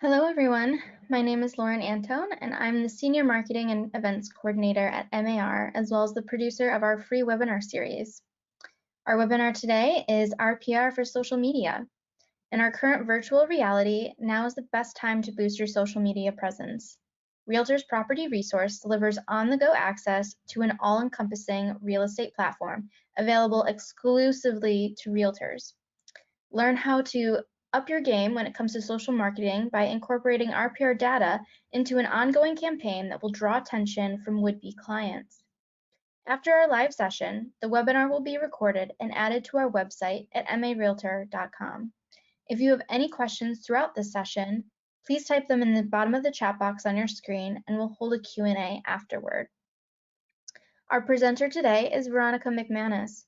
Hello, everyone. My name is Lauren Antone, and I'm the Senior Marketing and Events Coordinator at MAR, as well as the producer of our free webinar series. Our webinar today is RPR for social media. In our current virtual reality, now is the best time to boost your social media presence. Realtors Property Resource delivers on-the-go access to an all-encompassing real estate platform available exclusively to realtors. Learn how to up your game when it comes to social marketing by incorporating RPR data into an ongoing campaign that will draw attention from would-be clients. After our live session, the webinar will be recorded and added to our website at marealtor.com. If you have any questions throughout this session, please type them in the bottom of the chat box on your screen and we'll hold a Q&A afterward. Our presenter today is Veronica McManus.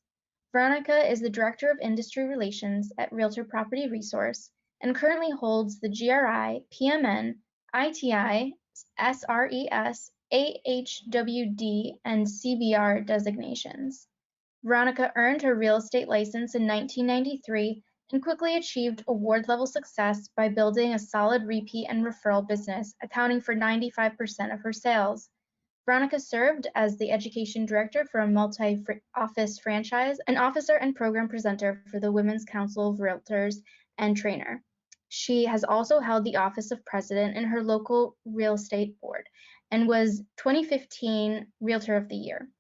Veronica is the Director of Industry Relations at Realtor Property Resource and currently holds the GRI, PMN, ITI, SRES, AHWD, and CBR designations. Veronica earned her real estate license in 1993 and quickly achieved award-level success by building a solid repeat and referral business, accounting for 95% of her sales. Veronica served as the education director for a multi-office franchise, an officer and program presenter for the Women's Council of Realtors, and trainer. She has also held the office of president in her local real estate board and was 2015 Realtor of the Year.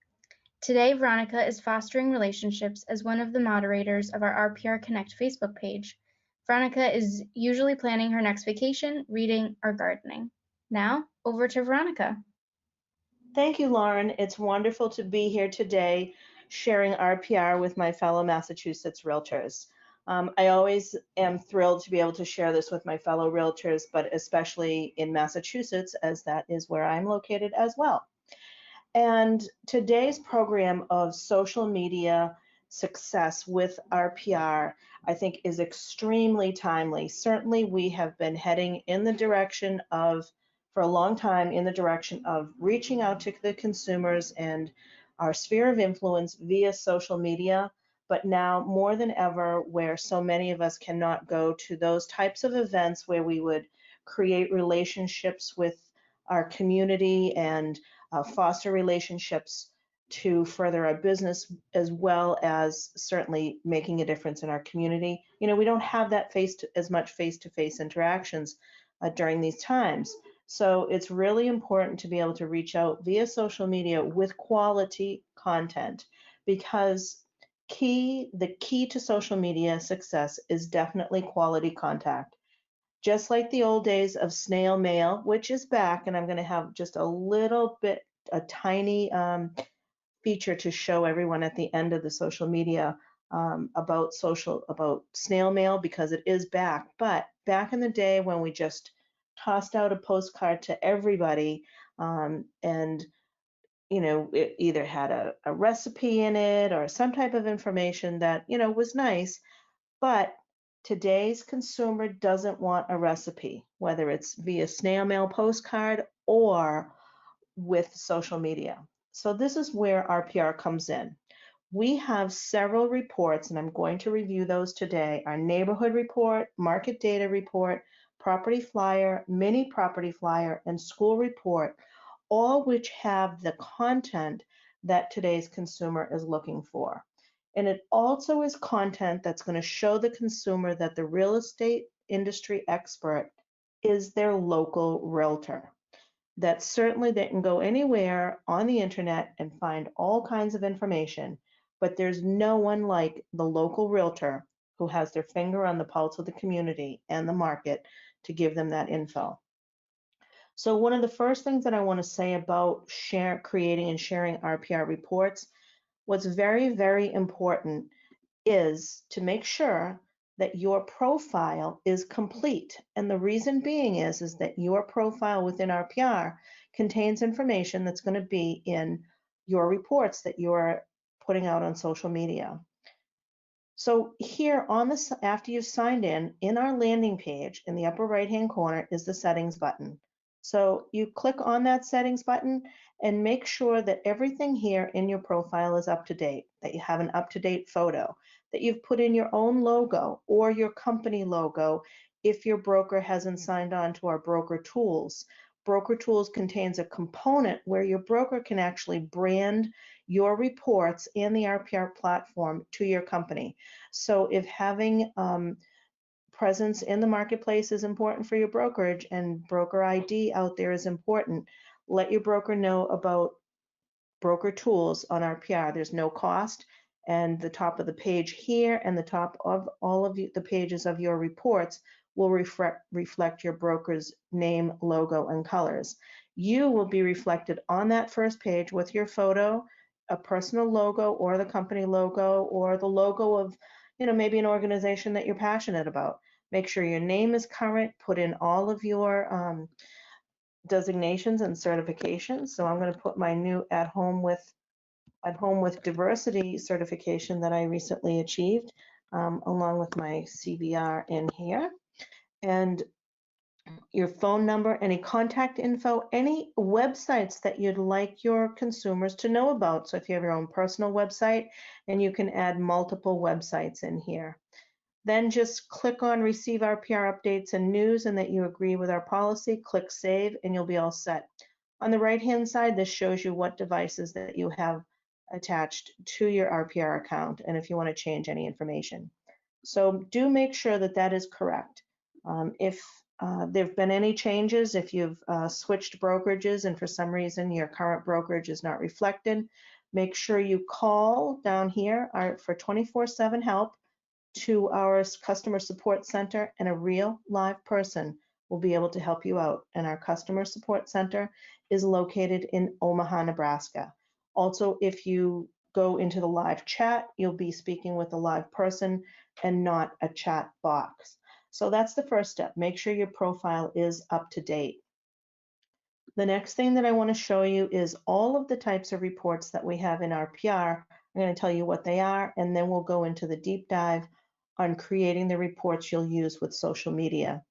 Today, Veronica is fostering relationships as one of the moderators of our RPR Connect Facebook page. Veronica is usually planning her next vacation, reading, or gardening. Now, over to Veronica. Thank you, Lauren. It's wonderful to be here today sharing RPR with my fellow Massachusetts realtors. I always am thrilled to be able to share this with my fellow realtors, but especially in Massachusetts, as that is where I'm located as well. And today's program of social media success with RPR, I think, is extremely timely. Certainly, we have been heading in the direction of for a long time in the direction of reaching out to the consumers and our sphere of influence via social media, but now more than ever, where so many of us cannot go to those types of events where we would create relationships with our community and foster relationships to further our business, as well as certainly making a difference in our community. You know, we don't have that as much face-to-face interactions during these times. So it's really important to be able to reach out via social media with quality content, because the key to social media success is definitely quality contact. Just like the old days of snail mail, which is back, and I'm going to have just a tiny feature to show everyone at the end of the social media about snail mail, because it is back. But back in the day when we just tossed out a postcard to everybody, and you know, it either had a recipe in it or some type of information that, you know, was nice. But today's consumer doesn't want a recipe, whether it's via snail mail postcard or with social media. So this is where RPR comes in. We have several reports, and I'm going to review those today. Our neighborhood report, market data report, property flyer, mini property flyer, and school report, all which have the content that today's consumer is looking for. And it also is content that's going to show the consumer that the real estate industry expert is their local realtor. That certainly they can go anywhere on the internet and find all kinds of information, but there's no one like the local realtor who has their finger on the pulse of the community and the market to give them that info. So one of the first things that I want to say about creating and sharing RPR reports, what's very, very important is to make sure that your profile is complete. And the reason being is that your profile within RPR contains information that's going to be in your reports that you're putting out on social media. So here on this, after you've signed in our landing page, in the upper right-hand corner is the settings button. So you click on that settings button and make sure that everything here in your profile is up to date, that you have an up-to-date photo, that you've put in your own logo or your company logo if your broker hasn't signed on to our broker tools. Broker tools contains a component where your broker can actually brand your reports and the RPR platform to your company. So if having presence in the marketplace is important for your brokerage and broker ID out there is important, let your broker know about broker tools on RPR. There's no cost, and the top of the page here and the top of all of the pages of your reports will reflect your broker's name, logo, and colors. You will be reflected on that first page with your photo, a personal logo or the company logo or the logo of, maybe an organization that you're passionate about. Make sure your name is current, put in all of your designations and certifications. So I'm going to put my new at home with diversity certification that I recently achieved, along with my CVR in here. And your phone number, any contact info, any websites that you'd like your consumers to know about. So if you have your own personal website, and you can add multiple websites in here. Then just click on receive RPR updates and news and that you agree with our policy, click save, and you'll be all set. On the right-hand side, this shows you what devices that you have attached to your RPR account and if you want to change any information. So do make sure that that is correct. If there have been any changes, if you've switched brokerages and for some reason your current brokerage is not reflected, make sure you call down here for 24/7 help to our customer support center, and a real live person will be able to help you out. And our customer support center is located in Omaha, Nebraska. Also, if you go into the live chat, you'll be speaking with a live person and not a chat box. So that's the first step. Make sure your profile is up to date. The next thing that I want to show you is all of the types of reports that we have in RPR. I'm going to tell you what they are, and then we'll go into the deep dive on creating the reports you'll use with social media.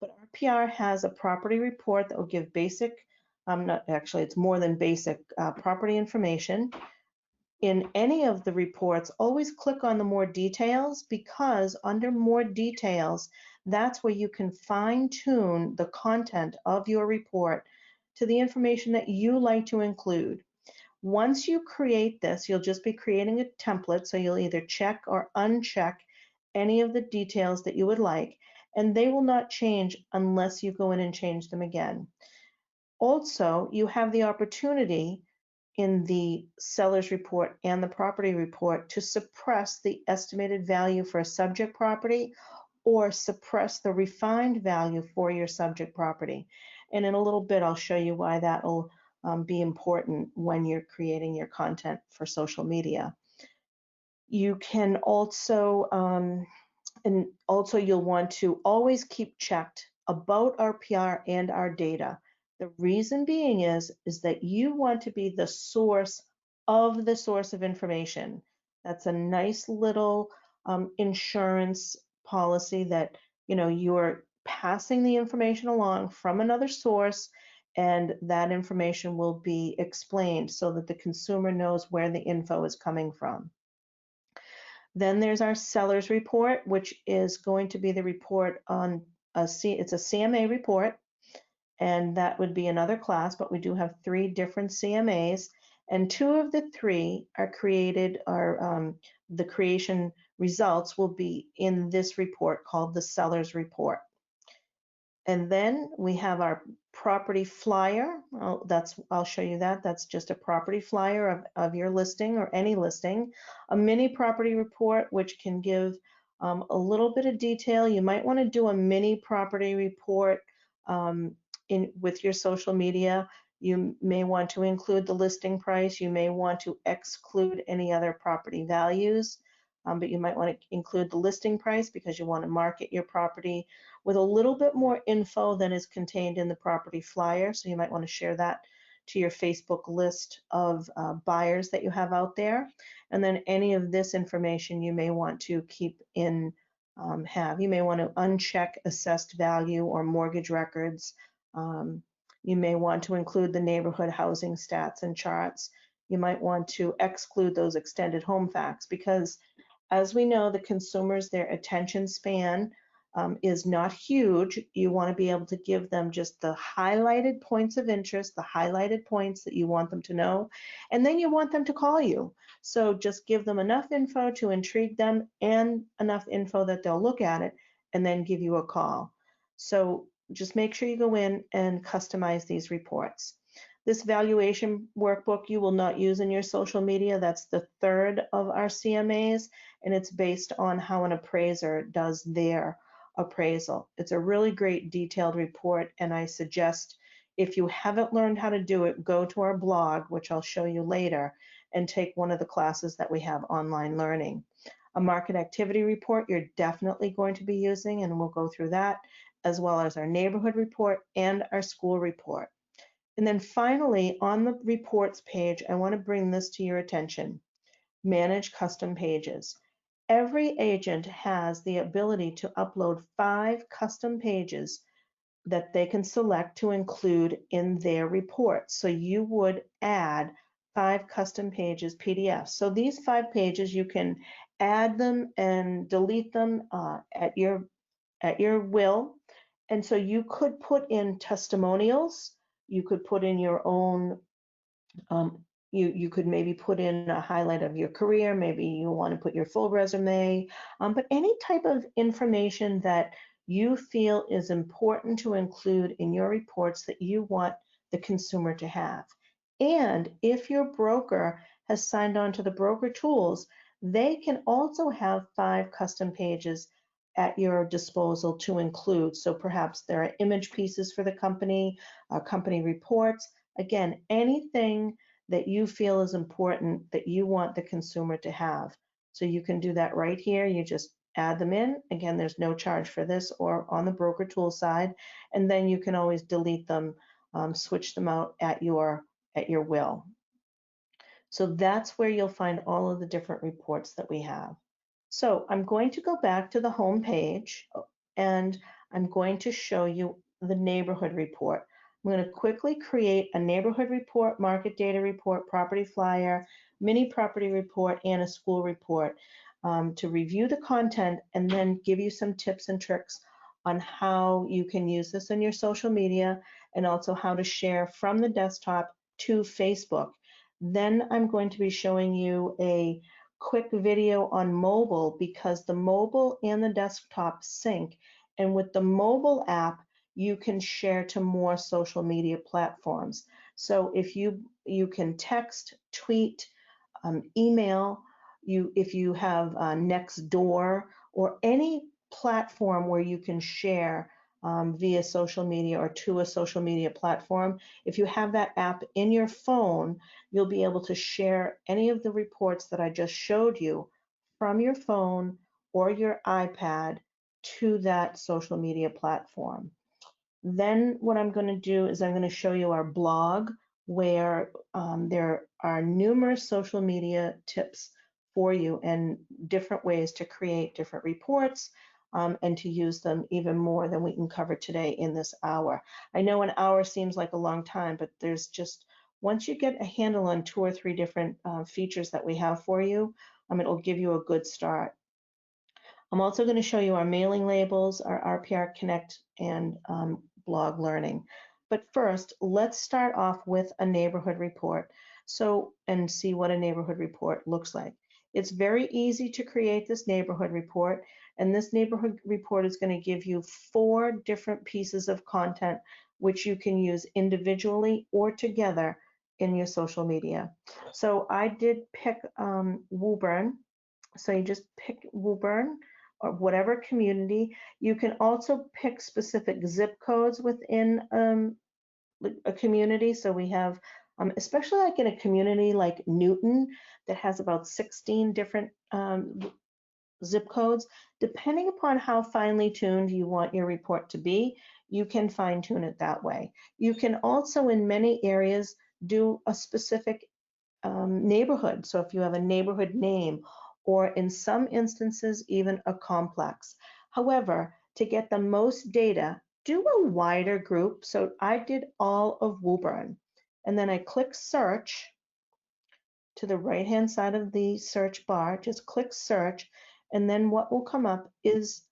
But RPR has a property report that will give basic, not actually, it's more than basic property information. In any of the reports, always click on the more details, because under more details, that's where you can fine tune the content of your report to the information that you like to include. Once you create this, you'll just be creating a template, so you'll either check or uncheck any of the details that you would like, and they will not change unless you go in and change them again. Also, you have the opportunity in the seller's report and the property report to suppress the estimated value for a subject property or suppress the refined value for your subject property. And in a little bit, I'll show you why that will be important when you're creating your content for social media. You can also, you'll want to always keep checked about RPR and our data. The reason being is that you want to be the source of the source of information. That's a nice little insurance policy that you're passing the information along from another source, and that information will be explained so that the consumer knows where the info is coming from. Then there's our seller's report, which is going to be the report on it's a CMA report, and that would be another class, but we do have 3 different CMAs, and 2 of the 3 are created, the creation results will be in this report called the seller's report. And then we have our property flyer. I'll show you that. That's just a property flyer of your listing or any listing. A mini property report, which can give a little bit of detail. You might want to do a mini property report with your social media. You may want to include the listing price. You may want to exclude any other property values. But you might want to include the listing price because you want to market your property with a little bit more info than is contained in the property flyer. So you might want to share that to your Facebook list of buyers that you have out there. And then any of this information you may want to keep in, you may want to uncheck assessed value or mortgage records. You may want to include the neighborhood housing stats and charts. You might want to exclude those extended home facts because, as we know, the consumers, their attention span is not huge. You want to be able to give them just the highlighted points of interest, the highlighted points that you want them to know, and then you want them to call you. So just give them enough info to intrigue them and enough info that they'll look at it and then give you a call. So just make sure you go in and customize these reports. This valuation workbook you will not use in your social media. That's the third of our CMAs, and it's based on how an appraiser does their appraisal. It's a really great detailed report, and I suggest if you haven't learned how to do it, go to our blog, which I'll show you later, and take one of the classes that we have online learning. A market activity report you're definitely going to be using, and we'll go through that, as well as our neighborhood report and our school report. And then finally, on the reports page, I want to bring this to your attention. Manage custom pages. Every agent has the ability to upload 5 custom pages that they can select to include in their report. So you would add 5 custom pages PDFs. So these 5 pages, you can add them and delete them at your will. And so you could put in testimonials, you could put in your own you could maybe put in a highlight of your career, maybe you want to put your full resume, but any type of information that you feel is important to include in your reports that you want the consumer to have. And if your broker has signed on to the broker tools, they can also have 5 custom pages at your disposal to include. So perhaps there are image pieces for the company, company reports, again, anything that you feel is important that you want the consumer to have. So you can do that right here. You just add them in. Again, there's no charge for this or on the broker tool side. And then you can always delete them, switch them out at your will. So that's where you'll find all of the different reports that we have. So I'm going to go back to the home page and I'm going to show you the neighborhood report. I'm going to quickly create a neighborhood report, market data report, property flyer, mini property report, and a school report to review the content and then give you some tips and tricks on how you can use this in your social media and also how to share from the desktop to Facebook. Then I'm going to be showing you a quick video on mobile because the mobile and the desktop sync. And with the mobile app, you can share to more social media platforms. So if you can text, tweet, email, if you have Nextdoor or any platform where you can share via social media or to a social media platform, if you have that app in your phone, you'll be able to share any of the reports that I just showed you from your phone or your iPad to that social media platform. Then what I'm going to do is I'm going to show you our blog where there are numerous social media tips for you and different ways to create different reports and to use them even more than we can cover today in this hour. I know an hour seems like a long time, but there's just, once you get a handle on 2 or 3 different features that we have for you, it will give you a good start. I'm also going to show you our mailing labels, our RPR Connect, and blog learning. But first, let's start off with a neighborhood report and see what a neighborhood report looks like. It's very easy to create this neighborhood report, and this neighborhood report is going to give you 4 different pieces of content which you can use individually or together in your social media. So I did pick Woburn. So you just pick Woburn or whatever community. You can also pick specific zip codes within a community. So we have, especially like in a community like Newton that has about 16 different zip codes. Depending upon how finely tuned you want your report to be, you can fine tune it that way. You can also in many areas do a specific neighborhood. So if you have a neighborhood name, or in some instances, even a complex. However, to get the most data, do a wider group. So I did all of Woburn, and then I click search to the right-hand side of the search bar, just click search, and then what will come up is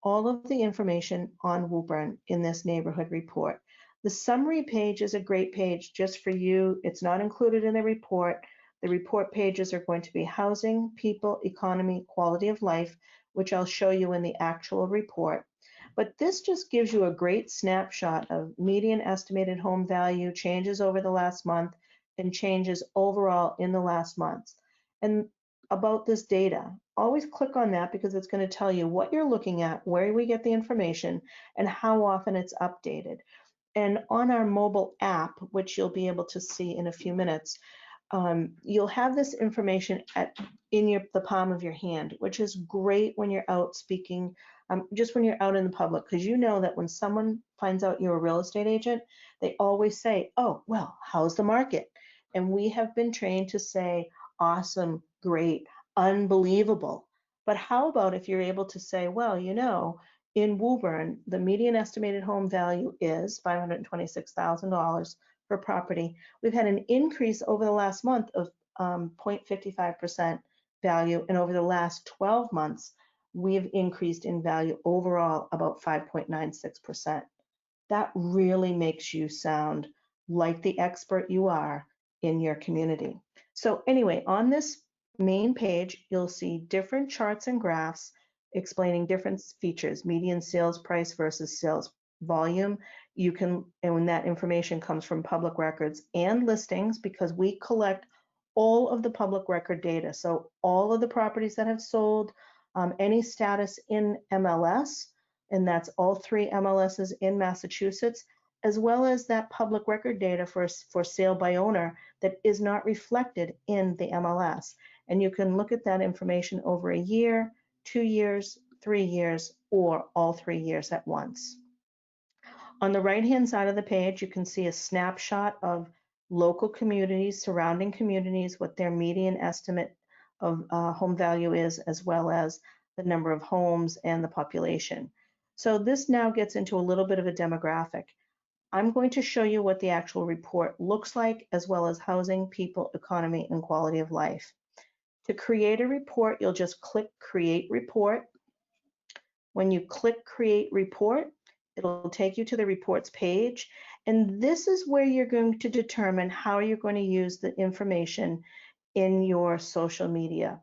all of the information on Woburn in this neighborhood report. The summary page is a great page just for you. It's not included in the report. The report pages are going to be housing, people, economy, quality of life, which I'll show you in the actual report. But this just gives you a great snapshot of median estimated home value, changes over the last month, and changes overall in the last month. And about this data, always click on that because it's going to tell you what you're looking at, where we get the information, and how often it's updated. And on our mobile app, which you'll be able to see in a few minutes, you'll have this information in the palm of your hand, which is great when you're out speaking, just when you're out in the public, because you know that when someone finds out you're a real estate agent, they always say, oh, well, how's the market? And we have been trained to say, awesome, great, unbelievable. But how about if you're able to say, well, you know, in Woburn, the median estimated home value is $526,000 per property. We've had an increase over the last month of 0.55% value, and over the last 12 months, we've increased in value overall about 5.96%. That really makes you sound like the expert you are in your community. So anyway, on this main page, you'll see different charts and graphs explaining different features, median sales price versus sales volume. And when that information comes from public records and listings, because we collect all of the public record data. So all of the properties that have sold, any status in MLS, and that's all 3 MLSs in Massachusetts, as well as that public record data for sale by owner that is not reflected in the MLS. And you can look at that information over a year, 2 years, 3 years, or all 3 years at once. On the right-hand side of the page, you can see a snapshot of local communities, surrounding communities, what their median estimate of home value is, as well as the number of homes and the population. So this now gets into a little bit of a demographic. I'm going to show you what the actual report looks like, as well as housing, people, economy, and quality of life. To create a report, you'll just click Create Report. When you click Create Report, it'll take you to the reports page. And this is where you're going to determine how you're going to use the information in your social media.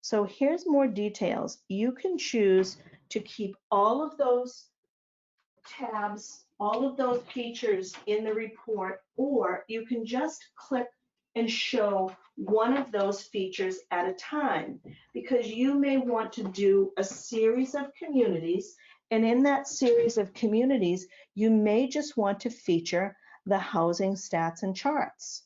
So here's more details. You can choose to keep all of those tabs, all of those features in the report, or you can just click and show one of those features at a time, because you may want to do a series of communities, and in that series of communities, you may just want to feature the housing stats and charts.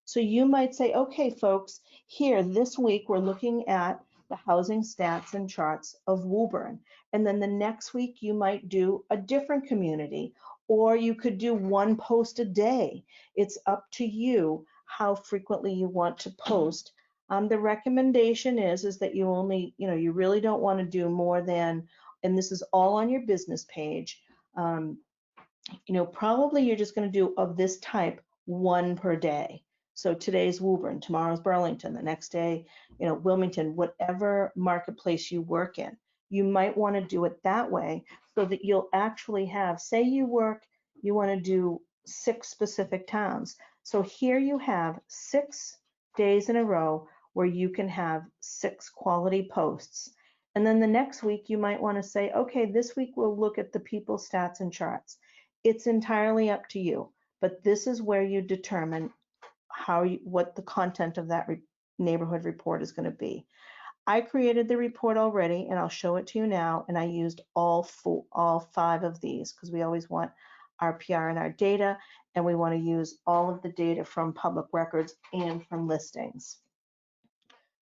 So you might say, okay, folks, here this week we're looking at the housing stats and charts of Woburn. And then the next week you might do a different community, or you could do one post a day. It's up to you how frequently you want to post. The recommendation is that you only, you really don't want to do more than, and this is all on your business page, probably you're just going to do of this type one per day. So today's Woburn, tomorrow's Burlington, the next day, Wilmington, whatever marketplace you work in. You might want to do it that way so that you'll actually have, say you want to do 6 specific towns. So here you have 6 days in a row where you can have 6 quality posts. And then the next week you might want to say, okay, this week we'll look at the people stats and charts. It's entirely up to you, but this is where you determine what the content of that neighborhood report is going to be. I created the report already, and I'll show it to you now, and I used all 5 of these because we always want RPR in our data, and we want to use all of the data from public records and from listings.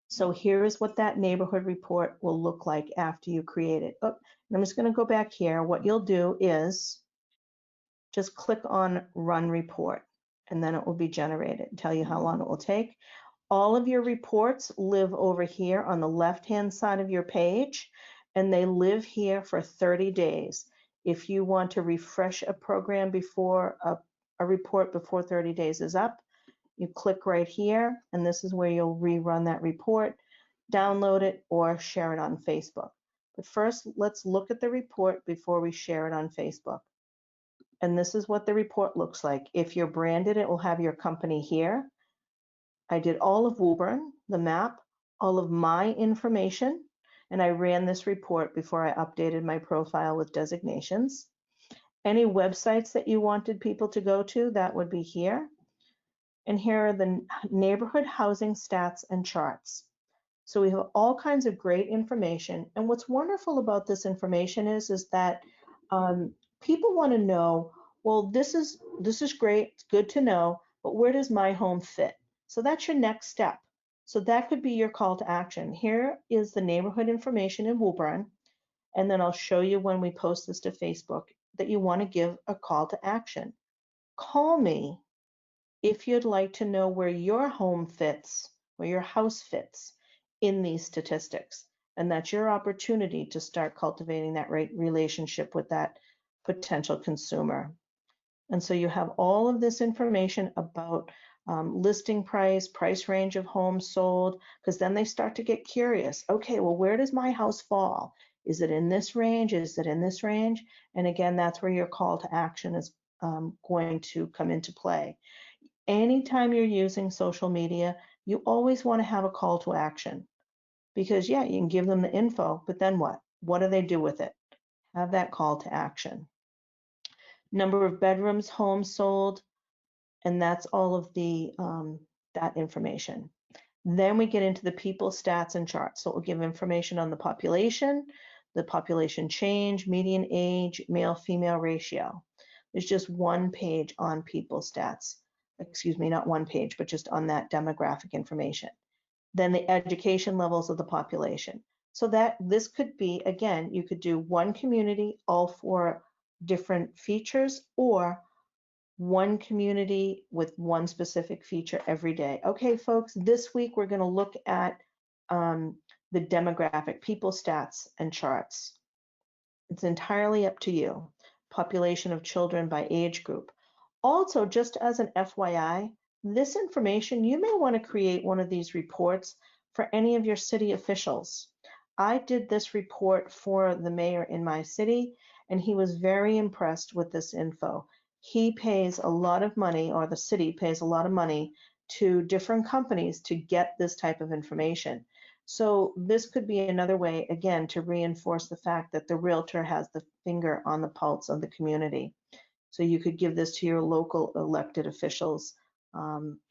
So here is what that neighborhood report will look like after you create it. Oh, I'm just going to go back here. What you'll do is just click on Run Report, and then it will be generated and tell you how long it will take. All of your reports live over here on the left-hand side of your page, and they live here for 30 days. If you want to refresh a program before a report before 30 days is up, you click right here, and this is where you'll rerun that report, download it, or share it on Facebook. But first, let's look at the report before we share it on Facebook. And this is what the report looks like. If you're branded, it will have your company here. I did all of Woburn, the map, all of my information, and I ran this report before I updated my profile with designations. Any websites that you wanted people to go to, that would be here. And here are the neighborhood housing stats and charts. So we have all kinds of great information. And what's wonderful about this information is that people want to know, well, this is great, it's good to know, but where does my home fit? So that's your next step. So that could be your call to action. Here is the neighborhood information in Woburn, and then I'll show you when we post this to Facebook that you want to give a call to action. Call me if you'd like to know where your home fits, where your house fits in these statistics. And that's your opportunity to start cultivating that relationship with that potential consumer. And so you have all of this information about listing price, price range of homes sold, because then they start to get curious. Okay, well, where does my house fall? Is it in this range? Is it in this range? And again, that's where your call to action is going to come into play. Anytime you're using social media, you always want to have a call to action, because yeah, you can give them the info, but then what? What do they do with it? Have that call to action. Number of bedrooms, homes sold, and that's all of the that information. Then we get into the people stats and charts. So it will give information on the population change, median age, male-female ratio. There's just one page on people stats. Excuse me, not one page, but just on that demographic information. Then the education levels of the population. So that this could be, again, you could do one community, all 4 different features, or one community with one specific feature every day. Okay, folks, this week we're going to look at the demographic, people stats and charts. It's entirely up to you. Population of children by age group. Also, just as an FYI, this information, you may want to create one of these reports for any of your city officials. I did this report for the mayor in my city, and he was very impressed with this info. He pays a lot of money, or the city pays a lot of money to different companies to get this type of information. So this could be another way, again, to reinforce the fact that the realtor has the finger on the pulse of the community. So you could give this to your local elected officials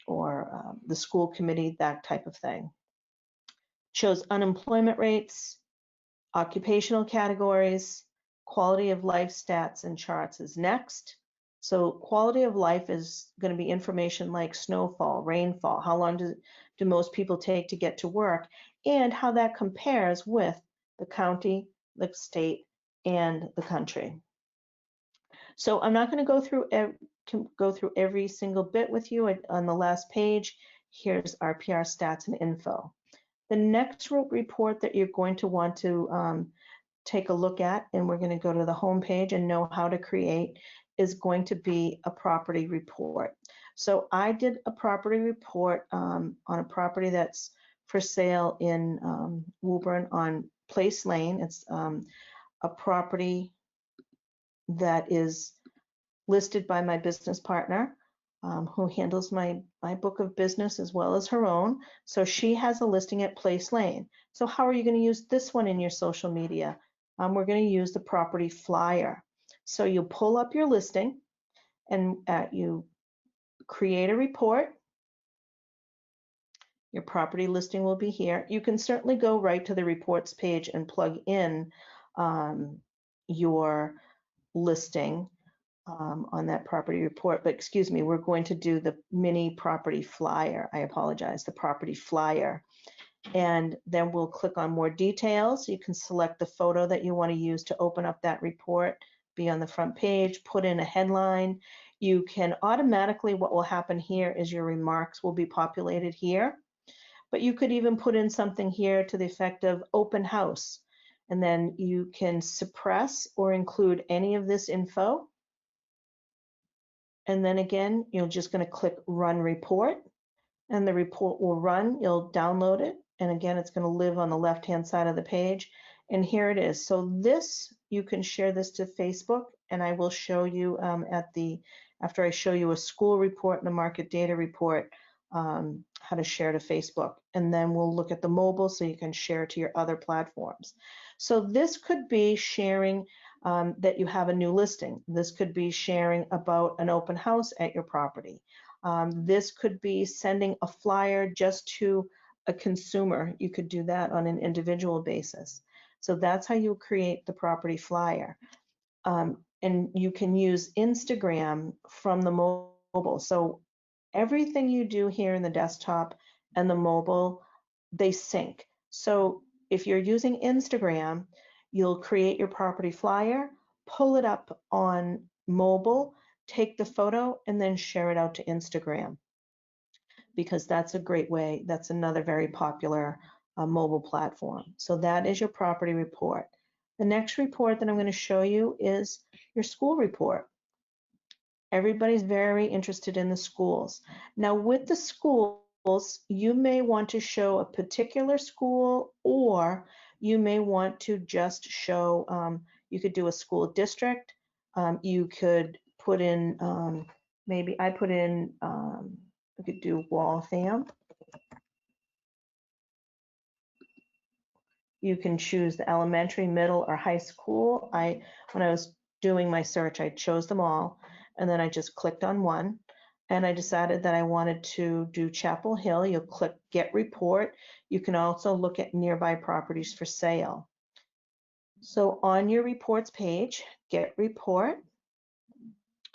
or the school committee, that type of thing. Shows unemployment rates, occupational categories, quality of life stats and charts is next. So quality of life is going to be information like snowfall, rainfall, how long do most people take to get to work, and how that compares with the county, the state, and the country. So I'm not going to go through every single bit with you. On the last page, here's RPR stats and info. The next report that you're going to want to take a look at, and we're going to go to the home page and know how to create, is going to be a property report. So I did a property report on a property that's for sale in Woburn on Place Lane. It's a property that is listed by my business partner, who handles my book of business as well as her own. So she has a listing at Place Lane. So how are you going to use this one in your social media? We're going to use the property flyer. So you pull up your listing and you create a report. Your property listing will be here. You can certainly go right to the reports page and plug in your listing on that property report, but excuse me, we're going to do the mini property flyer. I apologize, the property flyer. And then we'll click on more details. You can select the photo that you want to use to open up that report, be on the front page, put in a headline. You can automatically, what will happen here is your remarks will be populated here, but you could even put in something here to the effect of open house. And then you can suppress or include any of this info. And then again, you're just going to click Run Report, and the report will run. You'll download it, and again, it's going to live on the left-hand side of the page. And here it is. So this, you can share this to Facebook, and I will show you after I show you a school report and a market data report, how to share to Facebook. And then we'll look at the mobile so you can share to your other platforms. So this could be sharing that you have a new listing. This could be sharing about an open house at your property. This could be sending a flyer just to a consumer. You could do that on an individual basis. So that's how you create the property flyer. And you can use Instagram from the mobile. So everything you do here in the desktop and the mobile, they sync. So if you're using Instagram, you'll create your property flyer, pull it up on mobile, take the photo, and then share it out to Instagram, because that's a great way. That's another very popular mobile platform. So that is your property report. The next report that I'm going to show you is your school report. Everybody's very interested in the schools. Now with the schools, you may want to show a particular school, or you may want to just show, you could do a school district. You could put in, maybe I put in, we could do Waltham. You can choose the elementary, middle, or high school. When I was doing my search, I chose them all, and then I just clicked on one, and I decided that I wanted to do Chapel Hill. You'll click Get Report. You can also look at nearby properties for sale. So on your reports page, Get Report,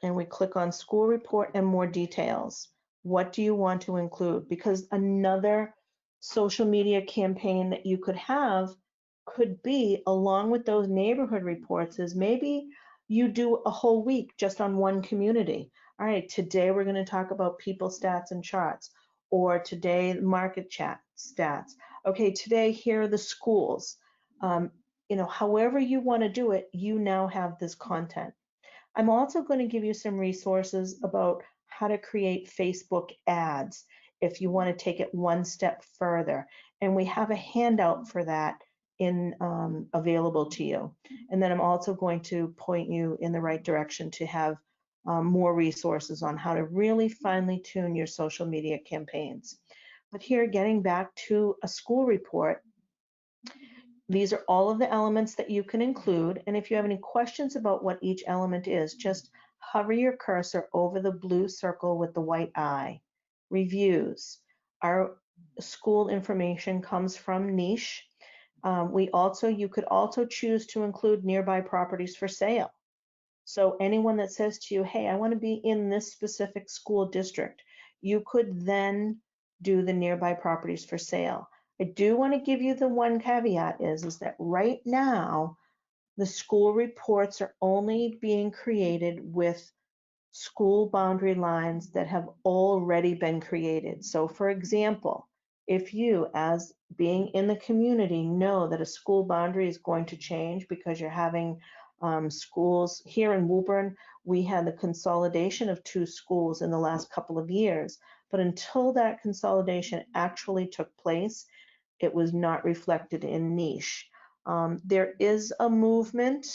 and we click on School Report and More Details. What do you want to include? Because another social media campaign that you could have could be, along with those neighborhood reports, is maybe you do a whole week just on one community. All right, today we're going to talk about people stats and charts, or today market chat stats. Okay, today here are the schools. However you want to do it, you now have this content. I'm also going to give you some resources about how to create Facebook ads if you want to take it one step further. And we have a handout for that available to you. And then I'm also going to point you in the right direction to have more resources on how to really finely tune your social media campaigns. But here, getting back to a school report, these are all of the elements that you can include, and if you have any questions about what each element is, just hover your cursor over the blue circle with the white eye. Reviews. Our school information comes from niche. You could also choose to include nearby properties for sale. So anyone that says to you, hey, I want to be in this specific school district, you could then do the nearby properties for sale. I do want to give you the one caveat is that right now, the school reports are only being created with school boundary lines that have already been created. So for example, if you, as being in the community, know that a school boundary is going to change because you're having schools here in Woburn, we had the consolidation of 2 schools in the last couple of years. But until that consolidation actually took place, it was not reflected in niche. There is a movement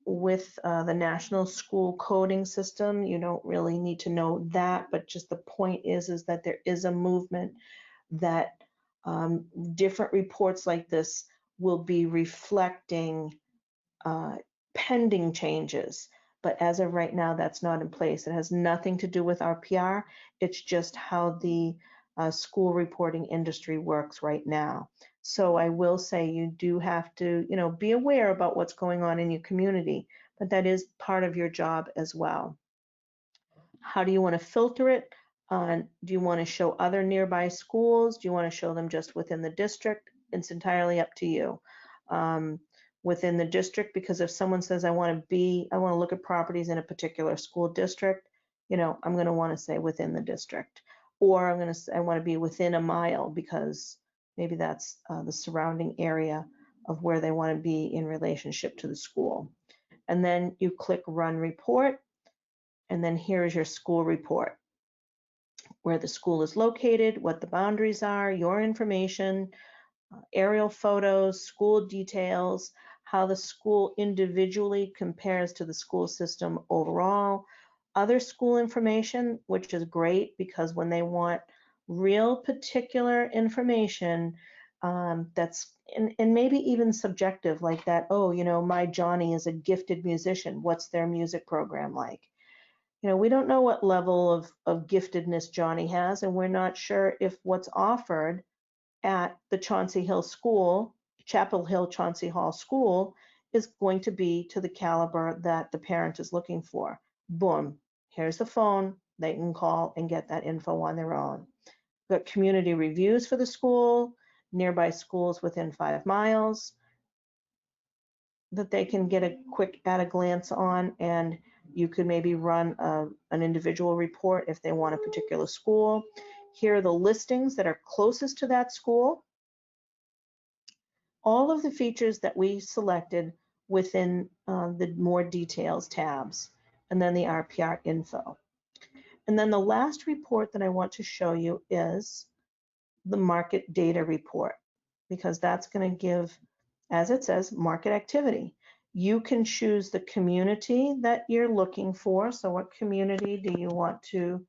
with the National School Coding System. You don't really need to know that, but just the point is that there is a movement that different reports like this will be reflecting pending changes. But as of right now, that's not in place. It has nothing to do with RPR. It's just how the school reporting industry works right now. So I will say you do have to, be aware about what's going on in your community, but that is part of your job as well. How do you want to filter it? Do you want to show other nearby schools? Do you want to show them just within the district? It's entirely up to you. Within the district, because if someone says I want to look at properties in a particular school district, I'm going to want to say within the district, or I want to be within a mile, because maybe that's the surrounding area of where they want to be in relationship to the school. And then you click Run Report, and then here is your school report, where the school is located, what the boundaries are, your information, aerial photos, school details, how the school individually compares to the school system overall, other school information, which is great because when they want real particular information that's, and maybe even subjective like that, oh, you know, my Johnny is a gifted musician. What's their music program like? You know, we don't know what level of giftedness Johnny has, and we're not sure if what's offered at the Chauncey Hill School, Chapel Hill Chauncey Hall School, is going to be to the caliber that the parent is looking for. Boom, here's the phone. They can call and get that info on their own. We've got community reviews for the school, nearby schools within 5 miles that they can get a quick at a glance on, and you could maybe run an individual report if they want a particular school. Here are the listings that are closest to that school. All of the features that we selected within the more details tabs, and then the RPR info. And then the last report that I want to show you is the market data report, because that's going to give, as it says, market activity. You can choose the community that you're looking for. So what community do you want to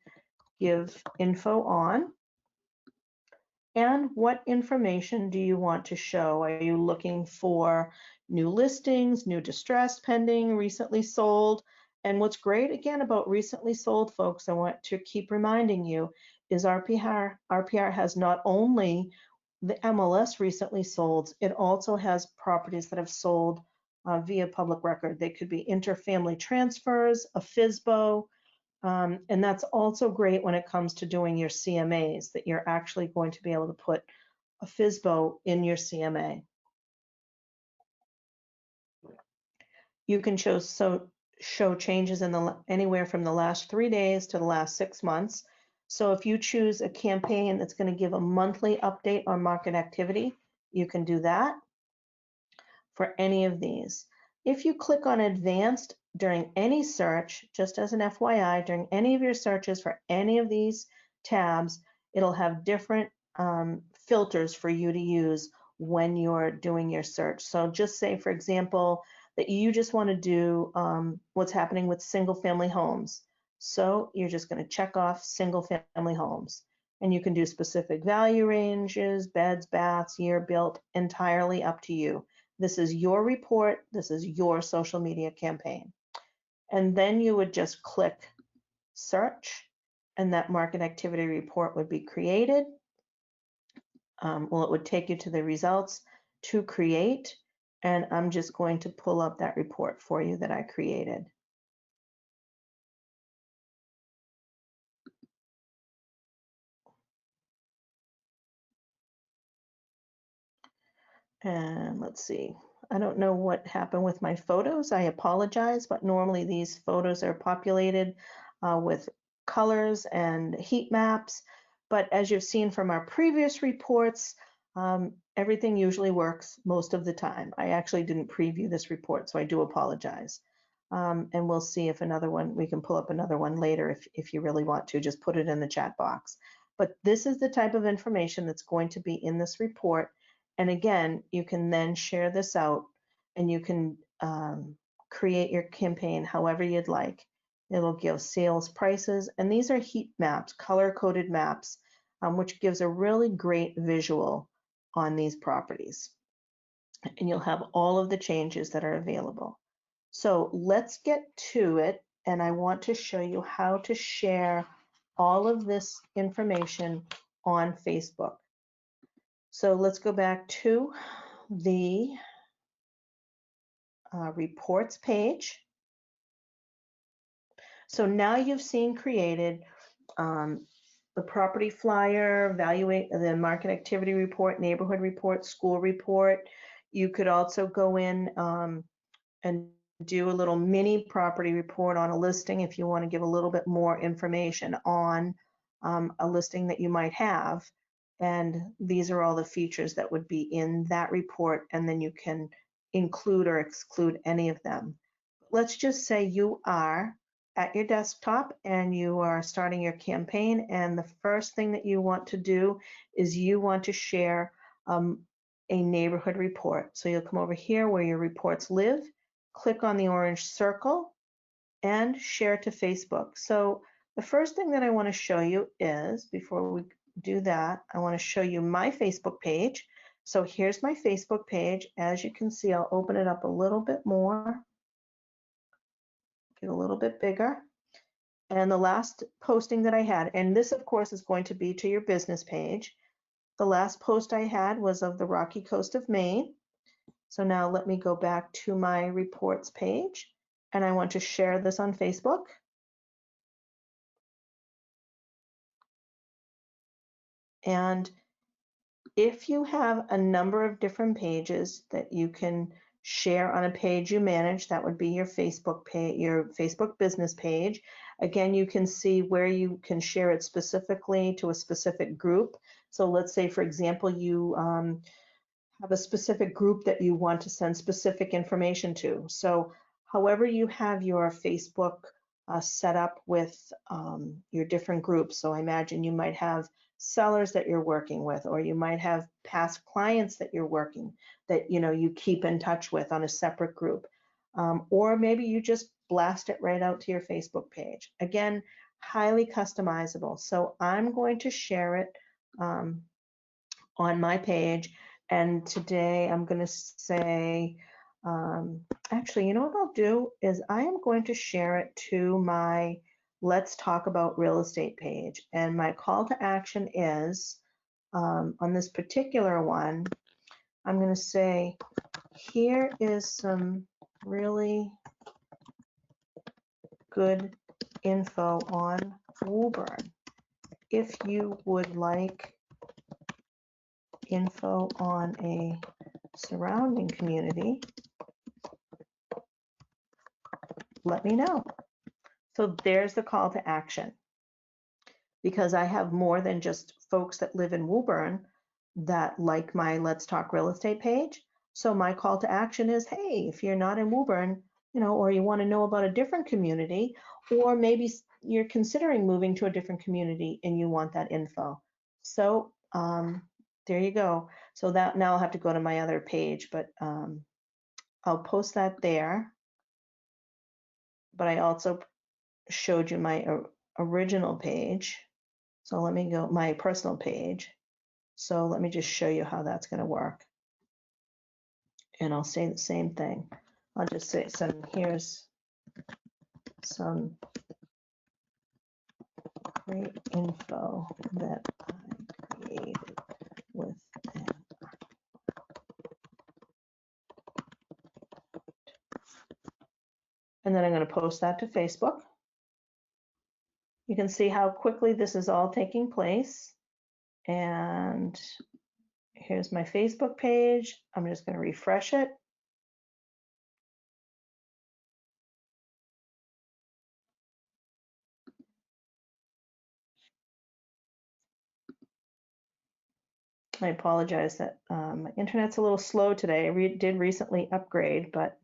give info on? And what information do you want to show? Are you looking for new listings, new distressed, pending, recently sold? And what's great again about recently sold, folks, I want to keep reminding you, is RPR has not only the MLS recently sold, it also has properties that have sold via public record. They could be interfamily transfers, a FSBO, and that's also great when it comes to doing your CMAs, that you're actually going to be able to put a FSBO in your CMA. You can show changes in anywhere from the last 3 days to the last 6 months. So if you choose a campaign that's going to give a monthly update on market activity, you can do that for any of these. If you click on advanced during any search, just as an FYI, during any of your searches for any of these tabs, it'll have different filters for you to use when you're doing your search. So just say, for example, that you just want to do what's happening with single family homes. So you're just going to check off single family homes. And you can do specific value ranges, beds, baths, year built, entirely up to you. This is your report. This is your social media campaign. And then you would just click search, and that market activity report would be created. Well, it would take you to the results to create. And I'm just going to pull up that report for you that I created. And let's see. I don't know what happened with my photos. I apologize, but normally these photos are populated with colors and heat maps. But as you've seen from our previous reports, everything usually works most of the time. I actually didn't preview this report, so I do apologize. And we'll see if another one, we can pull up another one later if you really want to, just put it in the chat box. But this is the type of information that's going to be in this report. And again, you can then share this out, and you can create your campaign however you'd like. It'll give sales prices, and these are heat maps, color-coded maps, which gives a really great visual on these properties. And you'll have all of the changes that are available. So let's get to it, and I want to show you how to share all of this information on Facebook. So let's go back to the reports page. So now you've seen created the property flyer, evaluate the market activity report, neighborhood report, school report. You could also go in and do a little mini property report on a listing if you want to give a little bit more information on a listing that you might have. And these are all the features that would be in that report, and then you can include or exclude any of them. Let's just say you are at your desktop and you are starting your campaign, and the first thing that you want to do is you want to share a neighborhood report. So you'll come over here where your reports live, click on the orange circle, and share to Facebook. So the first thing that I want to show you is, before we do that, I want to show you my Facebook page. So here's my Facebook page. As you can see, I'll open it up a little bit more, get a little bit bigger. And the last posting that I had, and this of course is going to be to your business page. The last post I had was of the Rocky Coast of Maine. So now let me go back to my reports page, and I want to share this on Facebook. And if you have a number of different pages that you can share on a page you manage, that would be your Facebook page, your Facebook business page. Again, you can see where you can share it specifically to a specific group. So let's say, for example, you have a specific group that you want to send specific information to. So however you have your Facebook set up with your different groups. So I imagine you might have sellers that you're working with, or you might have past clients that you're working that you keep in touch with on a separate group. Or maybe you just blast it right out to your Facebook page. Again, highly customizable. So I'm going to share it on my page. And today I'm going to say, actually, you know what I'll do is I am going to share it to my Let's Talk About Real Estate page. And my call to action is, on this particular one, I'm going to say, here is some really good info on Woburn. If you would like info on a surrounding community, let me know. So there's the call to action. Because I have more than just folks that live in Woburn that like my Let's Talk Real Estate page. So my call to action is, hey, if you're not in Woburn, or you want to know about a different community, or maybe you're considering moving to a different community and you want that info. So there you go. So that now I'll have to go to my other page, but I'll post that there. But I also showed you my original page. So let me go my personal page. So let me just show you how that's going to work. And I'll say the same thing. I'll just say here's some great info that I created with an and then I'm going to post that to Facebook. You can see how quickly this is all taking place. And here's my Facebook page. I'm just going to refresh it. I apologize that my internet's a little slow today. I did recently upgrade, but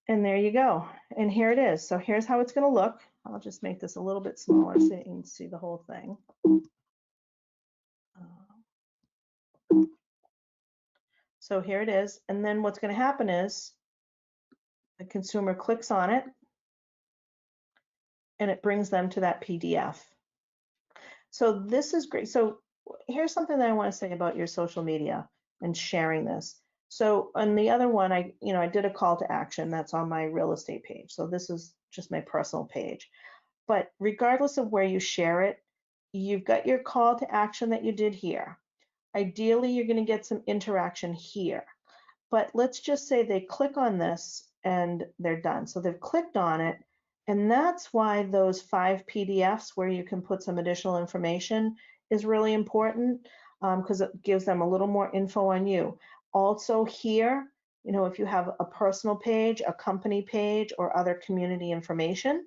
and there you go. And here it is. So here's how it's going to look. I'll just make this a little bit smaller so you can see the whole thing. So here it is. And then what's going to happen is the consumer clicks on it and it brings them to that PDF. So this is great. So here's something that I want to say about your social media and sharing this. So on the other one, I did a call to action that's on my real estate page. So this is just my personal page. But regardless of where you share it, you've got your call to action that you did here. Ideally, you're going to get some interaction here. But let's just say they click on this and they're done. So they've clicked on it. And that's why those 5 PDFs where you can put some additional information is really important, because it gives them a little more info on you. Also here, if you have a personal page, a company page, or other community information.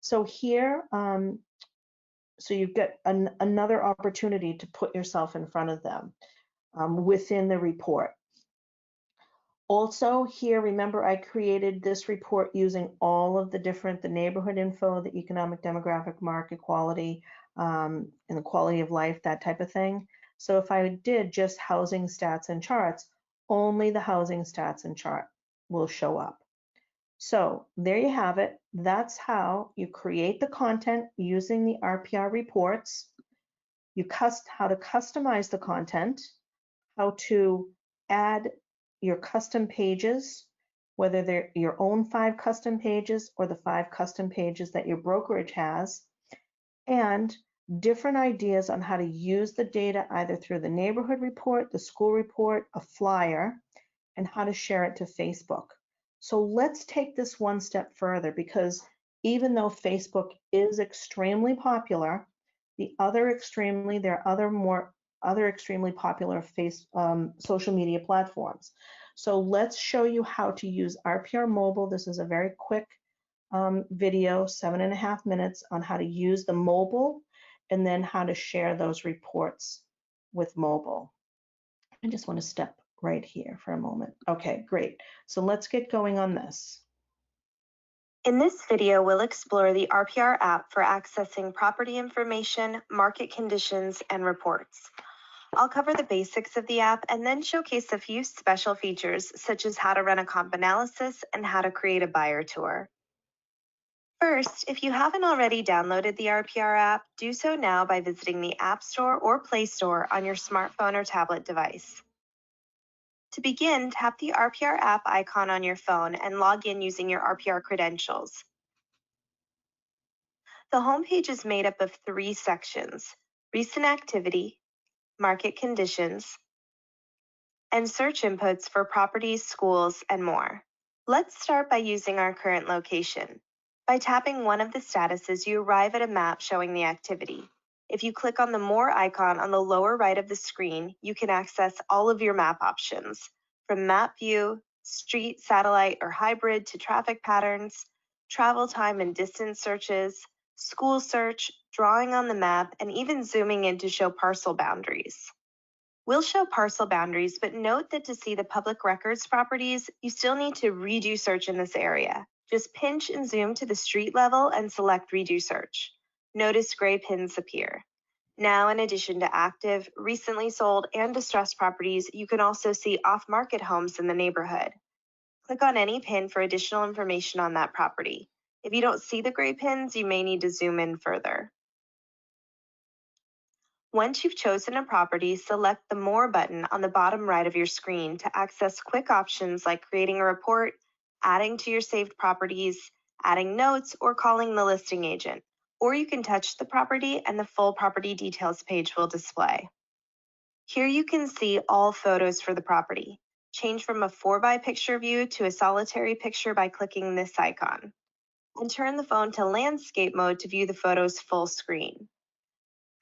So here, so you get another opportunity to put yourself in front of them within the report. Also here, remember I created this report using all of the neighborhood info, the economic, demographic, market, quality, and the quality of life, that type of thing. So if I did just housing stats and charts, only the housing stats and chart will show up. So there you have it. That's how you create the content using the RPR reports. How to customize the content, how to add your custom pages, whether they're your own 5 custom pages or the 5 custom pages that your brokerage has, and different ideas on how to use the data either through the neighborhood report, the school report, a flyer, and how to share it to Facebook. So let's take this one step further, because even though Facebook is extremely popular, there are other extremely popular social media platforms. So let's show you how to use RPR Mobile. This is a very quick video, 7.5 minutes, on how to use the mobile and then how to share those reports with mobile. I just want to step right here for a moment. Okay, great. So let's get going on this. In this video, we'll explore the RPR app for accessing property information, market conditions, and reports. I'll cover the basics of the app and then showcase a few special features, such as how to run a comp analysis and how to create a buyer tour. First, if you haven't already downloaded the RPR app, do so now by visiting the App Store or Play Store on your smartphone or tablet device. To begin, tap the RPR app icon on your phone and log in using your RPR credentials. The homepage is made up of 3 sections: recent activity, market conditions, and search inputs for properties, schools, and more. Let's start by using our current location. By tapping one of the statuses, you arrive at a map showing the activity. If you click on the More icon on the lower right of the screen, you can access all of your map options, from map view, street, satellite, or hybrid, to traffic patterns, travel time and distance searches, school search, drawing on the map, and even zooming in to show parcel boundaries. We'll show parcel boundaries, but note that to see the public records properties, you still need to redo search in this area. Just pinch and zoom to the street level and select Redo Search. Notice gray pins appear. Now, in addition to active, recently sold, and distressed properties, you can also see off-market homes in the neighborhood. Click on any pin for additional information on that property. If you don't see the gray pins, you may need to zoom in further. Once you've chosen a property, select the More button on the bottom right of your screen to access quick options like creating a report, adding to your saved properties, adding notes, or calling the listing agent. Or you can touch the property and the full property details page will display. Here you can see all photos for the property. Change from a 4x picture view to a solitary picture by clicking this icon. And turn the phone to landscape mode to view the photos full screen.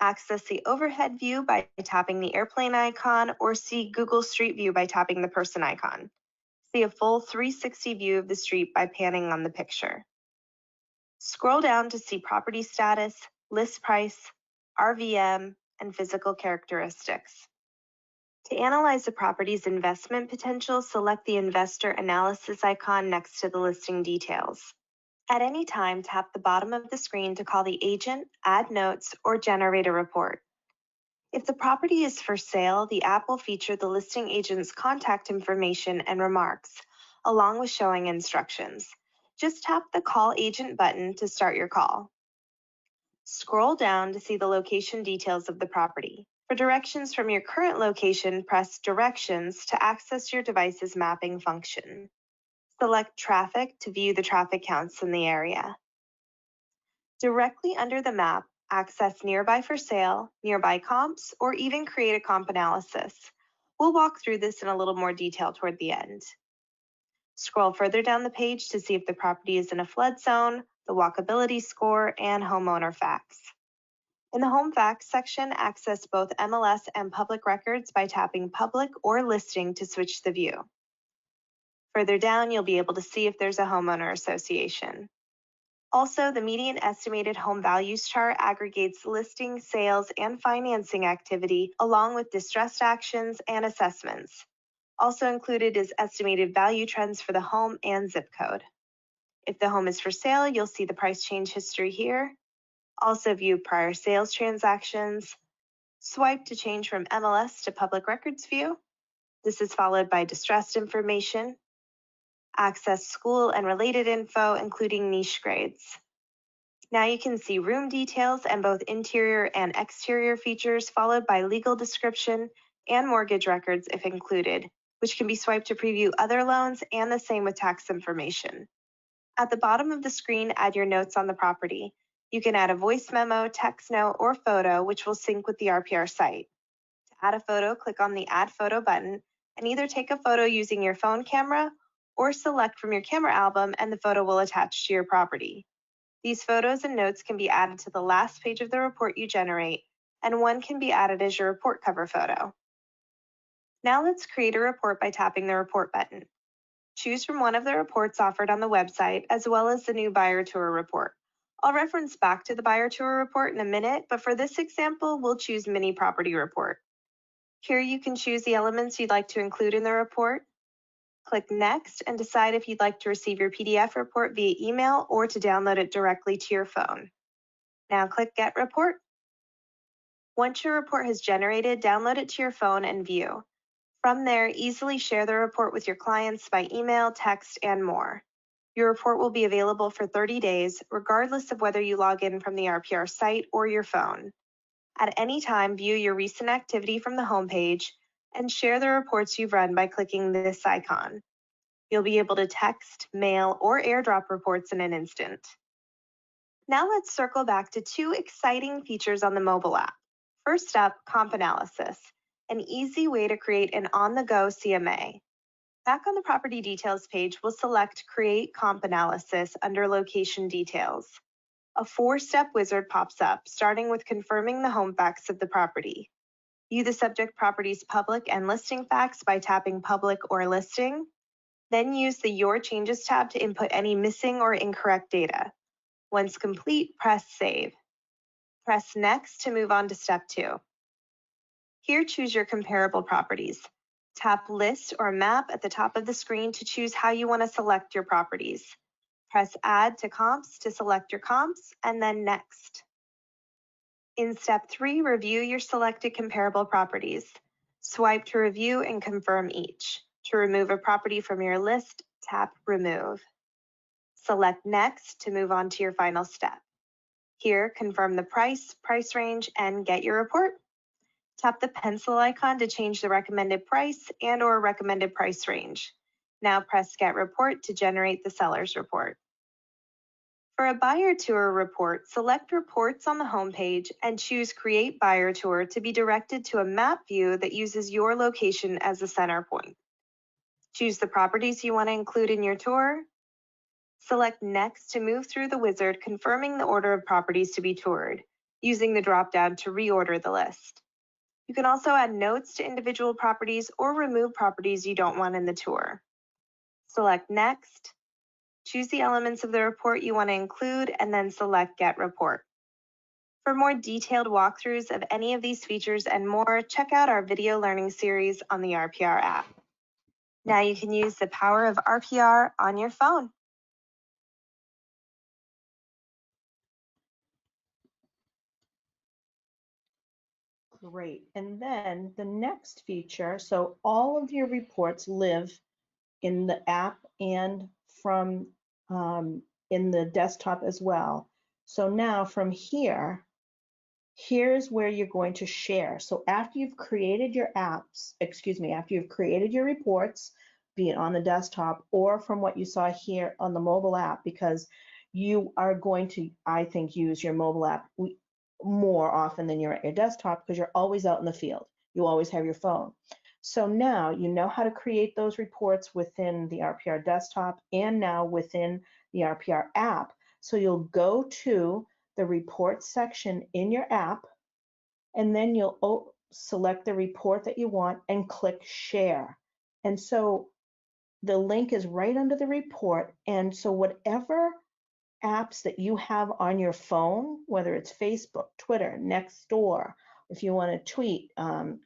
Access the overhead view by tapping the airplane icon, or see Google Street View by tapping the person icon. See a full 360 view of the street by panning on the picture. Scroll down to see property status, list price, RVM, and physical characteristics. To analyze the property's investment potential, select the investor analysis icon next to the listing details. At any time, tap the bottom of the screen to call the agent, add notes, or generate a report. If the property is for sale, the app will feature the listing agent's contact information and remarks, along with showing instructions. Just tap the Call Agent button to start your call. Scroll down to see the location details of the property. For directions from your current location, press Directions to access your device's mapping function. Select Traffic to view the traffic counts in the area. Directly under the map, access Nearby for Sale, Nearby Comps, or even create a comp analysis. We'll walk through this in a little more detail toward the end. Scroll further down the page to see if the property is in a flood zone, the walkability score, and homeowner facts. In the Home Facts section, access both MLS and public records by tapping Public or Listing to switch the view. Further down, you'll be able to see if there's a homeowner association. Also, the median estimated home values chart aggregates listing, sales, and financing activity, along with distressed actions and assessments. Also included is estimated value trends for the home and zip code. If the home is for sale, you'll see the price change history here. Also view prior sales transactions, Swipe to change from MLS to Public Records View. This is followed by distressed information. Access school and related info, including niche grades. Now you can see room details and both interior and exterior features, followed by legal description and mortgage records if included, which can be swiped to preview other loans, and the same with tax information. At the bottom of the screen, add your notes on the property. You can add a voice memo, text note, or photo, which will sync with the RPR site. To add a photo, click on the Add Photo button and either take a photo using your phone camera or select from your camera album and the photo will attach to your property. These photos and notes can be added to the last page of the report you generate, and one can be added as your report cover photo. Now let's create a report by tapping the Report button. Choose from one of the reports offered on the website, as well as the new buyer tour report. I'll reference back to the buyer tour report in a minute, but for this example, we'll choose Mini Property Report. Here you can choose the elements you'd like to include in the report. Click Next and decide if you'd like to receive your PDF report via email or to download it directly to your phone. Now click Get Report. Once your report has generated, download it to your phone and view. From there, easily share the report with your clients by email, text, and more. Your report will be available for 30 days, regardless of whether you log in from the RPR site or your phone. At any time, view your recent activity from the homepage and share the reports you've run by clicking this icon. You'll be able to text, mail, or airdrop reports in an instant. Now let's circle back to two exciting features on the mobile app. First up, comp analysis, an easy way to create an on-the-go CMA. Back on the property details page, we'll select Create Comp Analysis under Location Details. A 4-step wizard pops up, starting with confirming the home facts of the property. View the subject property's public and listing facts by tapping Public or Listing. Then use the Your Changes tab to input any missing or incorrect data. Once complete, press Save. Press Next to move on to Step 2. Here, choose your comparable properties. Tap List or Map at the top of the screen to choose how you want to select your properties. Press Add to Comps to select your comps, and then Next. In Step 3, review your selected comparable properties. Swipe to review and confirm each. To remove a property from your list, tap Remove. Select Next to move on to your final step. Here, confirm the price, price range, and get your report. Tap the pencil icon to change the recommended price and/or recommended price range. Now press Get Report to generate the seller's report. For a buyer tour report, select Reports on the homepage and choose Create Buyer Tour to be directed to a map view that uses your location as a center point. Choose the properties you want to include in your tour. Select Next to move through the wizard, confirming the order of properties to be toured, using the drop-down to reorder the list. You can also add notes to individual properties or remove properties you don't want in the tour. Select Next. Choose the elements of the report you want to include, and then select Get Report. For more detailed walkthroughs of any of these features and more, check out our video learning series on the RPR app. Now you can use the power of RPR on your phone. Great. And then the next feature, so all of your reports live in the app and from in the desktop as well. So now from here, here's where you're going to share. So after you've created your apps, after you've created your reports, be it on the desktop or from what you saw here on the mobile app, because you are going to, I think, use your mobile app more often than you're at your desktop because you're always out in the field. You always have your phone. So now you know how to create those reports within the RPR desktop and now within the RPR app. So you'll go to the reports section in your app, and then you'll select the report that you want and click share. And so the link is right under the report. And so whatever apps that you have on your phone, whether it's Facebook, Twitter, Nextdoor, if you want to tweet,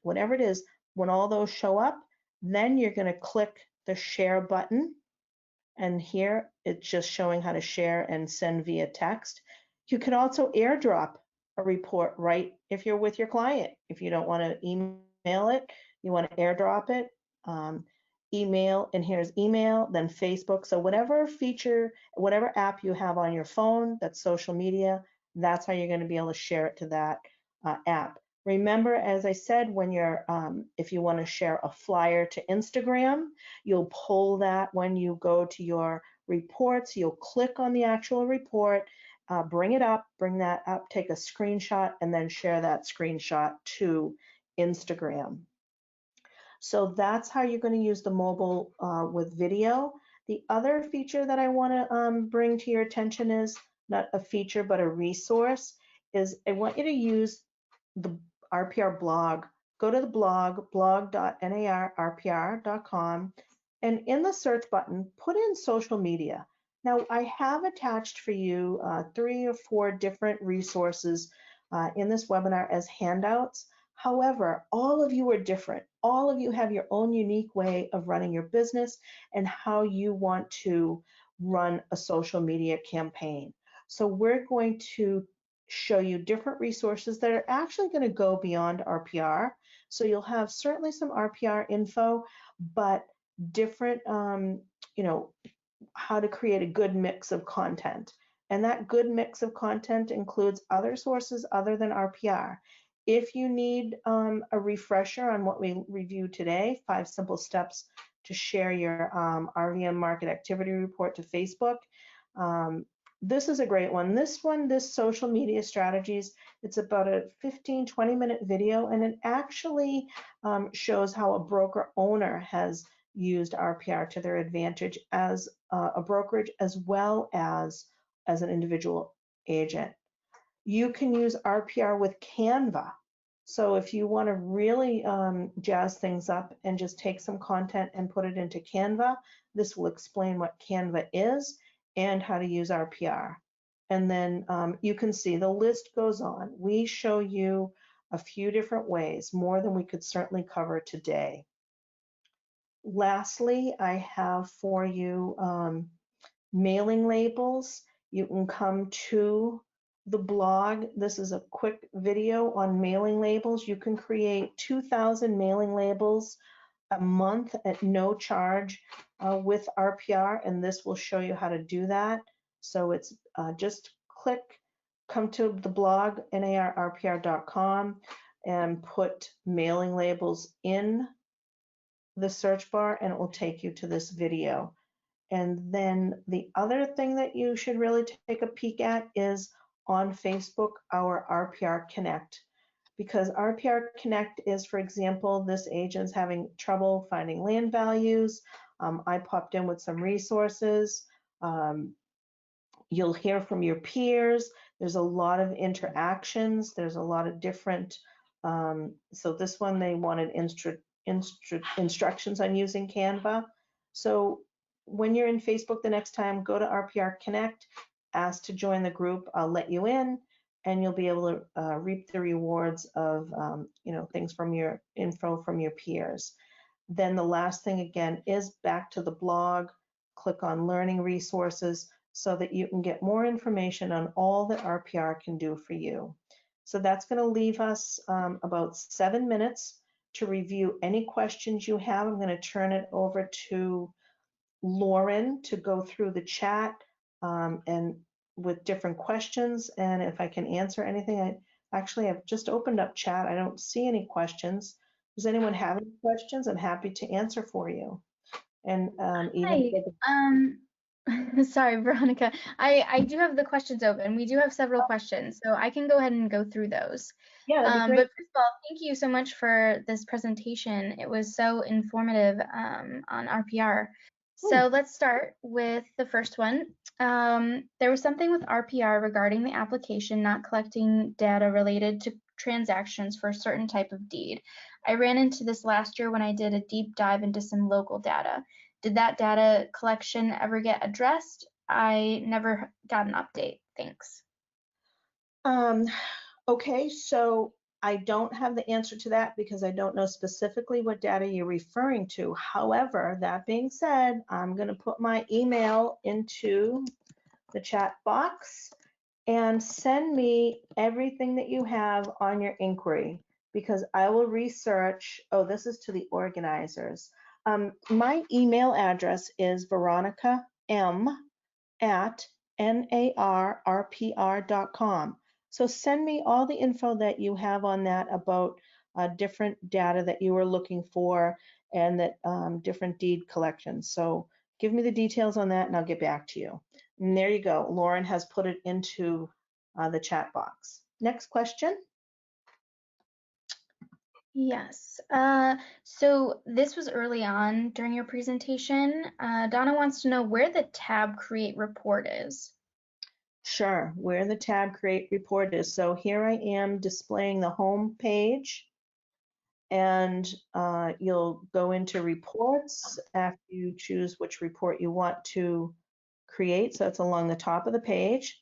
whatever it is, when all those show up, then you're going to click the share button. And here it's just showing how to share and send via text. You can also airdrop a report right if you're with your client. If you don't want to email it, you want to airdrop it, email, and here's email, then Facebook. So whatever feature, whatever app you have on your phone that's social media, that's how you're going to be able to share it to that app. Remember, as I said, when you're, if you want to share a flyer to Instagram, you'll pull that when you go to your reports. You'll click on the actual report, bring it up, bring that up, take a screenshot, and then share that screenshot to Instagram. So that's how you're going to use the mobile with video. The other feature that I want to bring to your attention is not a feature, but a resource, is I want you to use the RPR blog. Go to the blog, blog.narrpr.com, and in the search button, put in social media. Now, I have attached for you 3 or 4 different resources in this webinar as handouts. However, all of you are different. All of you have your own unique way of running your business and how you want to run a social media campaign. So we're going to show you different resources that are actually going to go beyond RPR. So you'll have certainly some RPR info, but different, how to create a good mix of content. And that good mix of content includes other sources other than RPR. If you need a refresher on what we reviewed today, 5 simple steps to share your RVM market activity report to Facebook, this is a great one. This social media strategies, it's about a 15-20 minute video, and it actually shows how a broker owner has used RPR to their advantage as a brokerage as well as an individual agent. You can use RPR with Canva. So if you want to really jazz things up and just take some content and put it into Canva, this will explain what Canva is and how to use RPR. And then you can see the list goes on. We show you a few different ways, more than we could certainly cover today. Lastly, I have for you mailing labels. You can come to the blog. This is a quick video on mailing labels. You can create 2,000 mailing labels a month at no charge with RPR, and this will show you how to do that. So it's just come to the blog, narrpr.com, and put mailing labels in the search bar, and it will take you to this video. And then the other thing that you should really take a peek at is on Facebook, our RPR Connect. Because RPR Connect is, for example, this agent's having trouble finding land values. I popped in with some resources. You'll hear from your peers. There's a lot of interactions. There's a lot of different, so this one they wanted instructions on using Canva. So when you're in Facebook the next time, go to RPR Connect, ask to join the group. I'll let you in, and you'll be able to reap the rewards of things from your info from your peers. Then the last thing again is back to the blog. Click on learning resources so that you can get more information on all that RPR can do for you. So that's going to leave us about 7 minutes to review any questions you have. I'm going to turn it over to Lauren to go through the chat and with different questions, and if I can answer anything. I've just opened up chat. I don't see any questions. Does anyone have any questions? I'm happy to answer for you. And sorry, Veronica. I do have the questions open. We do have several questions, so I can go ahead and go through those. Yeah, that'd be great. But first of all, thank you so much for this presentation. It was so informative on RPR. So let's start with the first one. There was something with RPR regarding the application not collecting data related to transactions for a certain type of deed. I ran into this last year when I did a deep dive into some local data. Did that data collection ever get addressed? I never got an update. Thanks. Okay, so I don't have the answer to that because I don't know specifically what data you're referring to. However, that being said, I'm going to put my email into the chat box, and send me everything that you have on your inquiry, because I will research. Oh, this is to the organizers. My email address is veronica.m@narrpr.com. So send me all the info that you have on that about different data that you were looking for, and that different deed collections. So give me the details on that and I'll get back to you. And there you go. Lauren has put it into the chat box. Next question. Yes. So this was early on during your presentation. Donna wants to know where the tab Create Report is. Sure, where the tab Create Report is. So here I am displaying the home page, and you'll go into reports after you choose which report you want to create. So that's along the top of the page,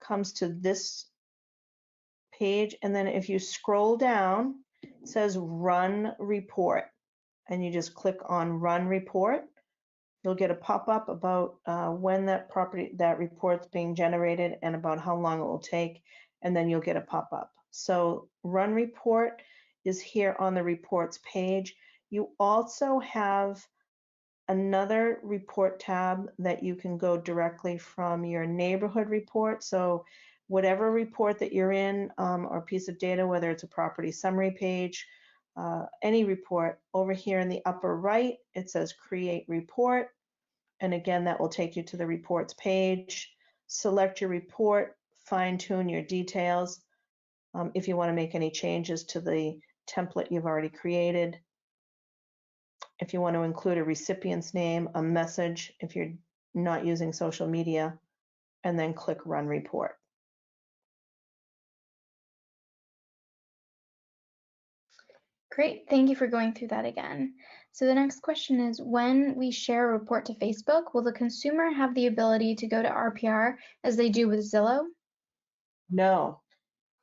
comes to this page, and then if you scroll down, it says Run Report, and you just click on Run Report. You'll get a pop-up about when that report's being generated and about how long it will take, and then you'll get a pop-up. So Run Report is here on the reports page. You also have another report tab that you can go directly from your neighborhood report. So whatever report that you're in, or piece of data, whether it's a property summary page, any report, over here in the upper right, it says Create Report. And again, that will take you to the reports page. Select your report, fine tune your details. If you want to make any changes to the template you've already created. If you want to include a recipient's name, a message, if you're not using social media, and then click Run Report. Great, thank you for going through that again. So the next question is, when we share a report to Facebook, will the consumer have the ability to go to RPR as they do with Zillow? No.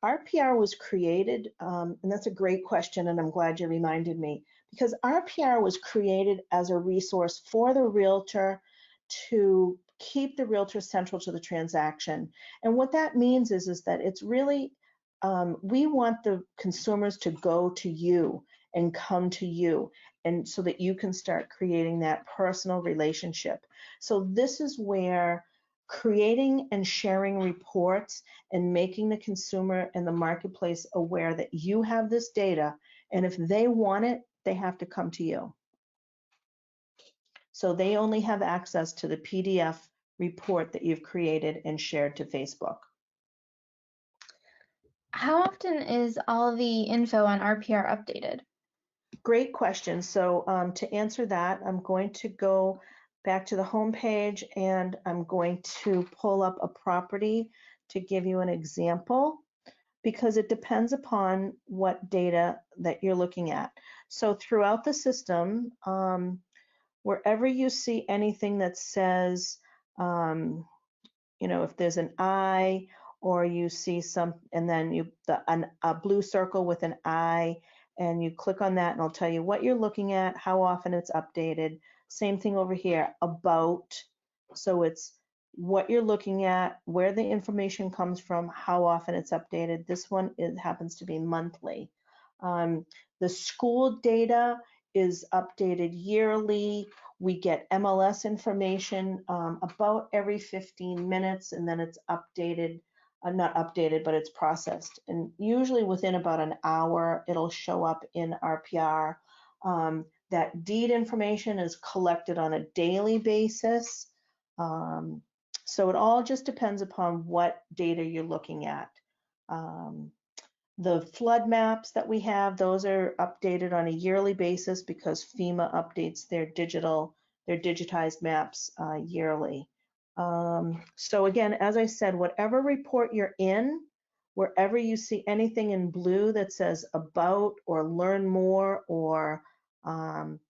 RPR was created, and that's a great question, and I'm glad you reminded me, because RPR was created as a resource for the realtor to keep the realtor central to the transaction. And what that means is that it's really, we want the consumers to go to you and come to you, and so that you can start creating that personal relationship. So this is where creating and sharing reports and making the consumer and the marketplace aware that you have this data, and if they want it, they have to come to you. So they only have access to the PDF report that you've created and shared to Facebook. How often is all the info on RPR updated? Great question. So to answer that, I'm going to go back to the home page, and I'm going to pull up a property to give you an example, because it depends upon what data that you're looking at. So throughout the system, wherever you see anything that says, if there's an I, or you see some, and then a blue circle with an I, and you click on that, and I'll tell you what you're looking at, how often it's updated. Same thing over here, about. So it's what you're looking at, where the information comes from, how often it's updated. This one, it happens to be monthly. The school data is updated yearly. We get MLS information about every 15 minutes, and then it's updated, not updated, but it's processed. And usually within about an hour, it'll show up in RPR. That deed information is collected on a daily basis. So it all just depends upon what data you're looking at. The flood maps that we have, those are updated on a yearly basis because FEMA updates their digitized maps yearly. So again, as I said, whatever report you're in, wherever you see anything in blue that says about or learn more, or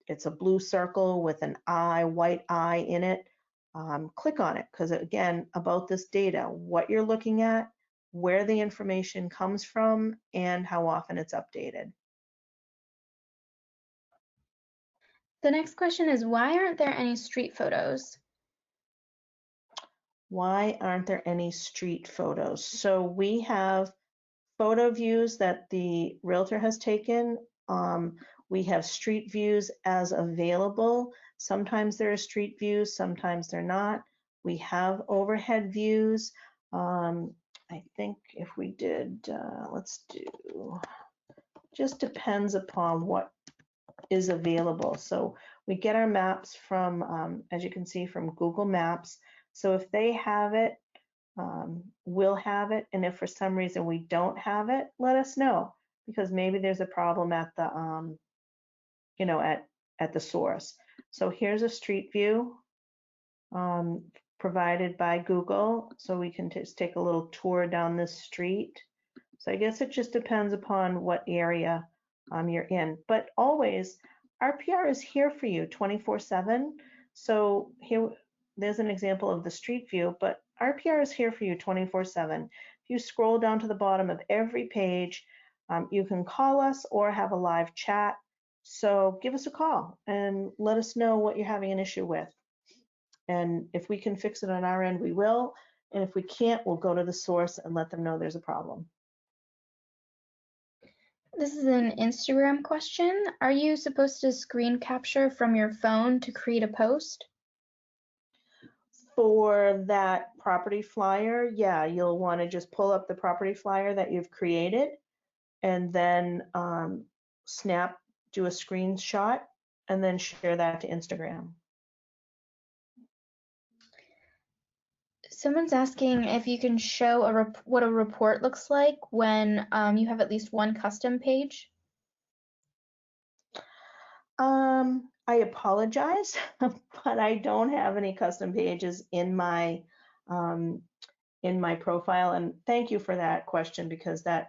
it's a blue circle with an I, white I in it, click on it, because again, about this data, what you're looking at, where the information comes from, and how often it's updated. The next question is, why aren't there any street photos? Why aren't there any street photos? So we have photo views that the realtor has taken. We have street views as available. Sometimes there are street views, sometimes they're not. We have overhead views. I think if we did, let's do, just depends upon what is available. So we get our maps from, as you can see, from Google Maps. So if they have it, we'll have it. And if for some reason we don't have it, let us know, because maybe there's a problem at the, you know, at the source. So here's a street view provided by Google. So we can just take a little tour down this street. So I guess it just depends upon what area you're in. But always, RPR is here for you 24/7. So here, there's an example of the street view, but RPR is here for you 24/7. If you scroll down to the bottom of every page, you can call us or have a live chat. So give us a call and let us know what you're having an issue with. And if we can fix it on our end, we will. And if we can't, we'll go to the source and let them know there's a problem. This is an Instagram question. Are you supposed to screen capture from your phone to create a post? For that property flyer, yeah, you'll want to just pull up the property flyer that you've created and then do a screenshot and then share that to Instagram. Someone's asking if you can show what a report looks like when you have at least one custom page. I apologize, but I don't have any custom pages in my profile. And thank you for that question, because that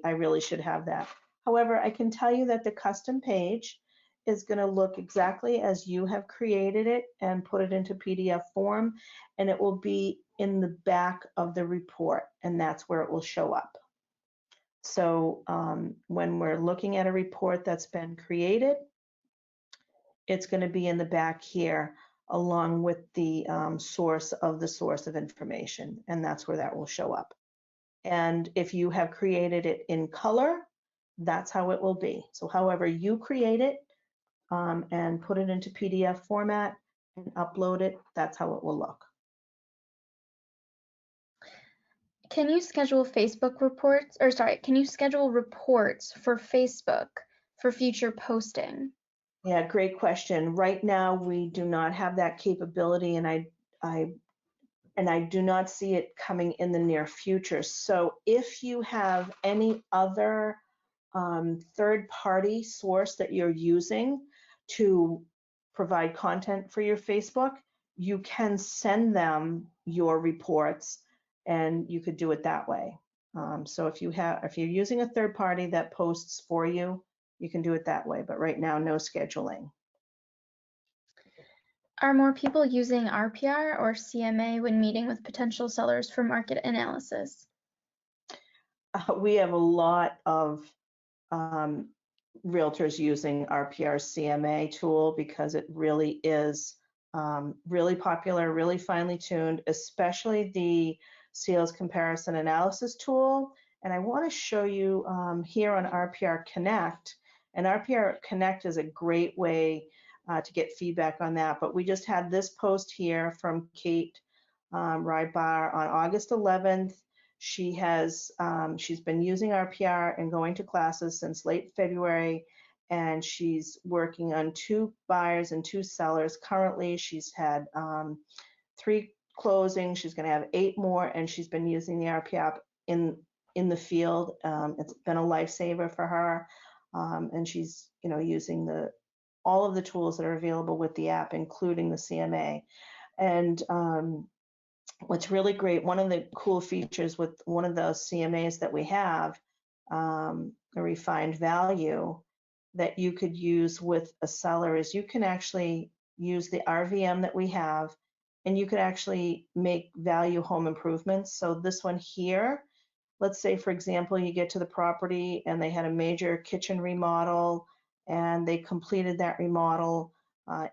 I really should have that. However, I can tell you that the custom page is going to look exactly as you have created it and put it into PDF form, and it will be in the back of the report, and that's where it will show up. So when we're looking at a report that's been created, it's going to be in the back here along with the source of information, and that's where that will show up. And if you have created it in color, that's how it will be. So however you create it and put it into PDF format and upload it, that's how it will look. Can you schedule can you schedule reports for Facebook for future posting? Yeah, great question. Right now, we do not have that capability, and I do not see it coming in the near future. So if you have any other third-party source that you're using to provide content for your Facebook, you can send them your reports, and you could do it that way. So if you're using a third party that posts for you, you can do it that way. But right now, no scheduling. Are more people using RPR or CMA when meeting with potential sellers for market analysis? We have a lot of realtors using RPR CMA tool because it really is really popular, really finely tuned, especially the sales comparison analysis tool. And I want to show you here on RPR Connect. And RPR Connect is a great way to get feedback on that. But we just had this post here from Kate Rybar on August 11th. She's been using RPR and going to classes since late February, and she's working on 2 buyers and 2 sellers. Currently, she's had 3 closings. She's going to have 8 more, and she's been using the RPR in the field. It's been a lifesaver for her, and she's using all of the tools that are available with the app, including the CMA. And what's really great, one of the cool features with one of those CMAs that we have, a refined value that you could use with a seller, is you can actually use the RVM that we have, and you could actually make value home improvements. So this one here, let's say, for example, you get to the property and they had a major kitchen remodel, and they completed that remodel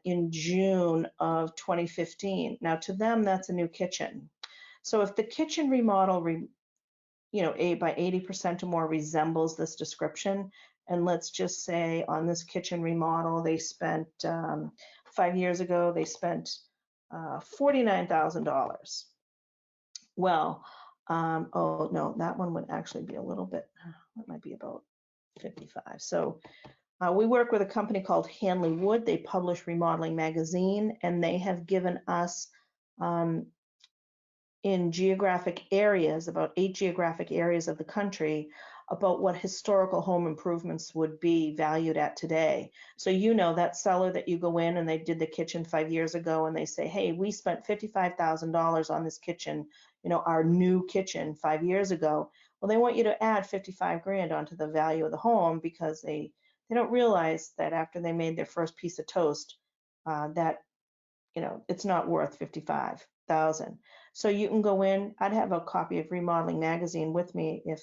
in June of 2015. Now, to them, that's a new kitchen. So if the kitchen remodel, by 80% or more resembles this description, and let's just say on this kitchen remodel, they spent 5 years ago, they spent $49,000. Well, oh no, that one would actually be a little bit, that might be about 55. So we work with a company called Hanley Wood. They publish Remodeling Magazine, and they have given us in geographic areas, about 8 geographic areas of the country, about what historical home improvements would be valued at today. So that seller that you go in and they did the kitchen 5 years ago and they say, hey, we spent $55,000 on this kitchen, our new kitchen 5 years ago. Well, they want you to add 55 grand onto the value of the home because they don't realize that after they made their first piece of toast, that it's not worth 55,000. So you can go in. I'd have a copy of Remodeling Magazine with me if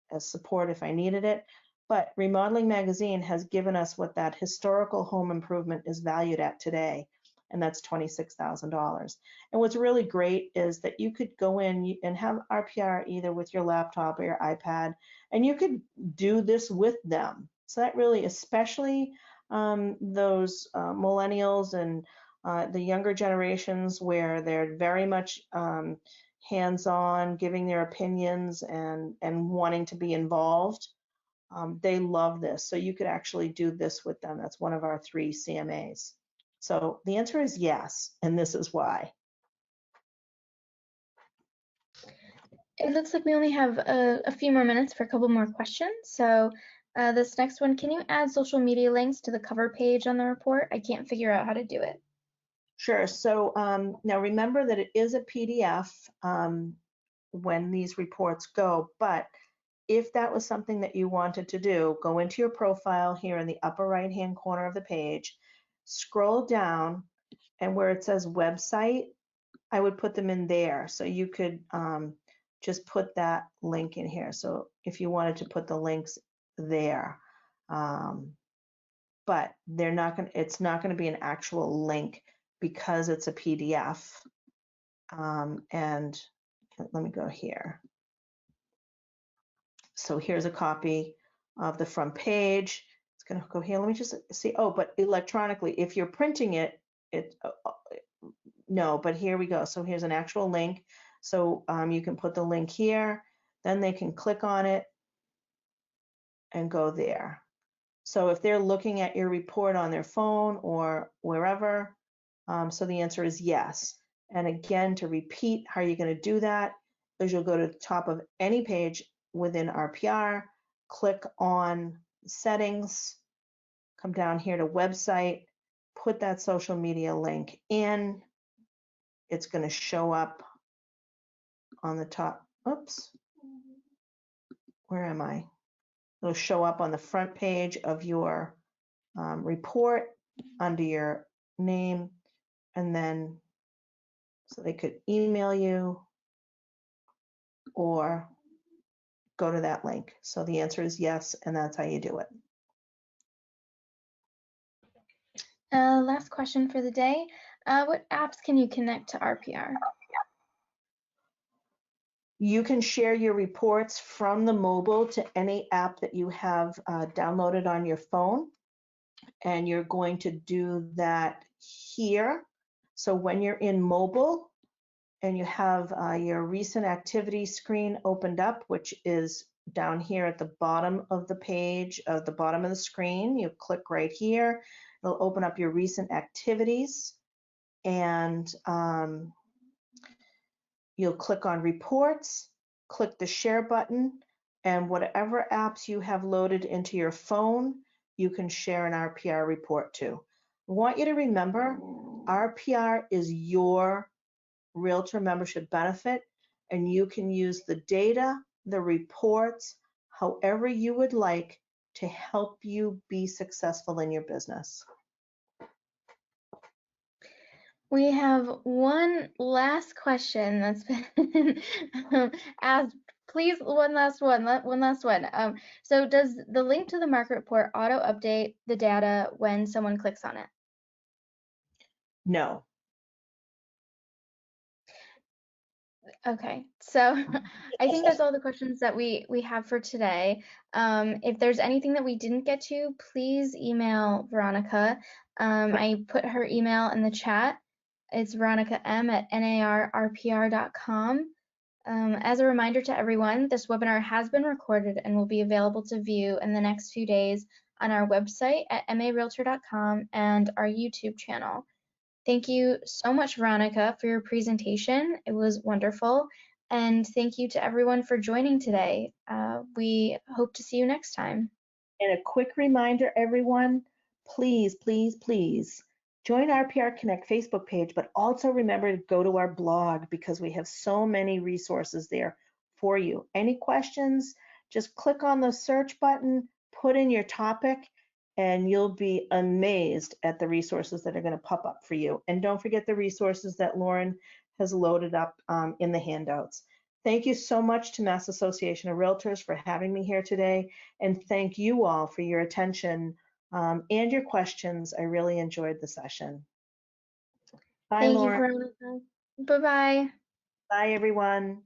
as support if I needed it. But Remodeling Magazine has given us what that historical home improvement is valued at today, and that's $26,000. And what's really great is that you could go in and have RPR either with your laptop or your iPad, and you could do this with them. So that really, especially those millennials and the younger generations where they're very much hands-on, giving their opinions and wanting to be involved. They love this. So you could actually do this with them. That's one of our 3 CMAs. So the answer is yes, and this is why. It looks like we only have a few more minutes for a couple more questions. So this next one, can you add social media links to the cover page on the report? I can't figure out how to do it. Sure. So now remember that it is a PDF when these reports go, but if that was something that you wanted to do, go into your profile here in the upper right-hand corner of the page, scroll down, and where it says website, I would put them in there. So you could just put that link in here. So if you wanted to put the links there, but they're not going. It's not going to be an actual link because it's a PDF. And let me go here. So here's a copy of the front page. It's going to go here. Let me just see. Oh, but electronically, if you're printing it, no, but here we go. So here's an actual link. So you can put the link here, then they can click on it and go there. So if they're looking at your report on their phone or wherever, so the answer is yes. And again, to repeat how you're going to do that is you'll go to the top of any page within RPR, click on settings, come down here to website, put that social media link in. It's going to show up on the top. Oops. Where am I? It'll show up on the front page of your report under your name, and then so they could email you or go to that link. So the answer is yes, and that's how you do it. Last question for the day. What apps can you connect to RPR? You can share your reports from the mobile to any app that you have downloaded on your phone, and you're going to do that here. So when you're in mobile and you have your recent activity screen opened up, which is down here at the bottom of the page, the bottom of the screen, you click right here. It'll open up your recent activities, and you'll click on reports, click the share button, and whatever apps you have loaded into your phone, you can share an RPR report to. I want you to remember, RPR is your Realtor membership benefit, and you can use the data, the reports, however you would like to help you be successful in your business. We have one last question that's been asked. Please, one last one. So does the link to the market report auto update the data when someone clicks on it? No. Okay, so I think that's all the questions that we have for today. If there's anything that we didn't get to, please email Veronica. I put her email in the chat. It's veronicam@narrpr.com. As a reminder to everyone, this webinar has been recorded and will be available to view in the next few days on our website at marealtor.com and our YouTube channel. Thank you so much, Veronica, for your presentation. It was wonderful. And thank you to everyone for joining today. We hope to see you next time. And a quick reminder, everyone, please, please, please join RPR Connect Facebook page, but also remember to go to our blog because we have so many resources there for you. Any questions, just click on the search button, put in your topic, and you'll be amazed at the resources that are going to pop up for you. And don't forget the resources that Lauren has loaded up in the handouts. Thank you so much to Mass Association of Realtors for having me here today. And thank you all for your attention and your questions. I really enjoyed the session. Bye, Thank you, Lauren. Veronica. Bye-bye. Bye, everyone.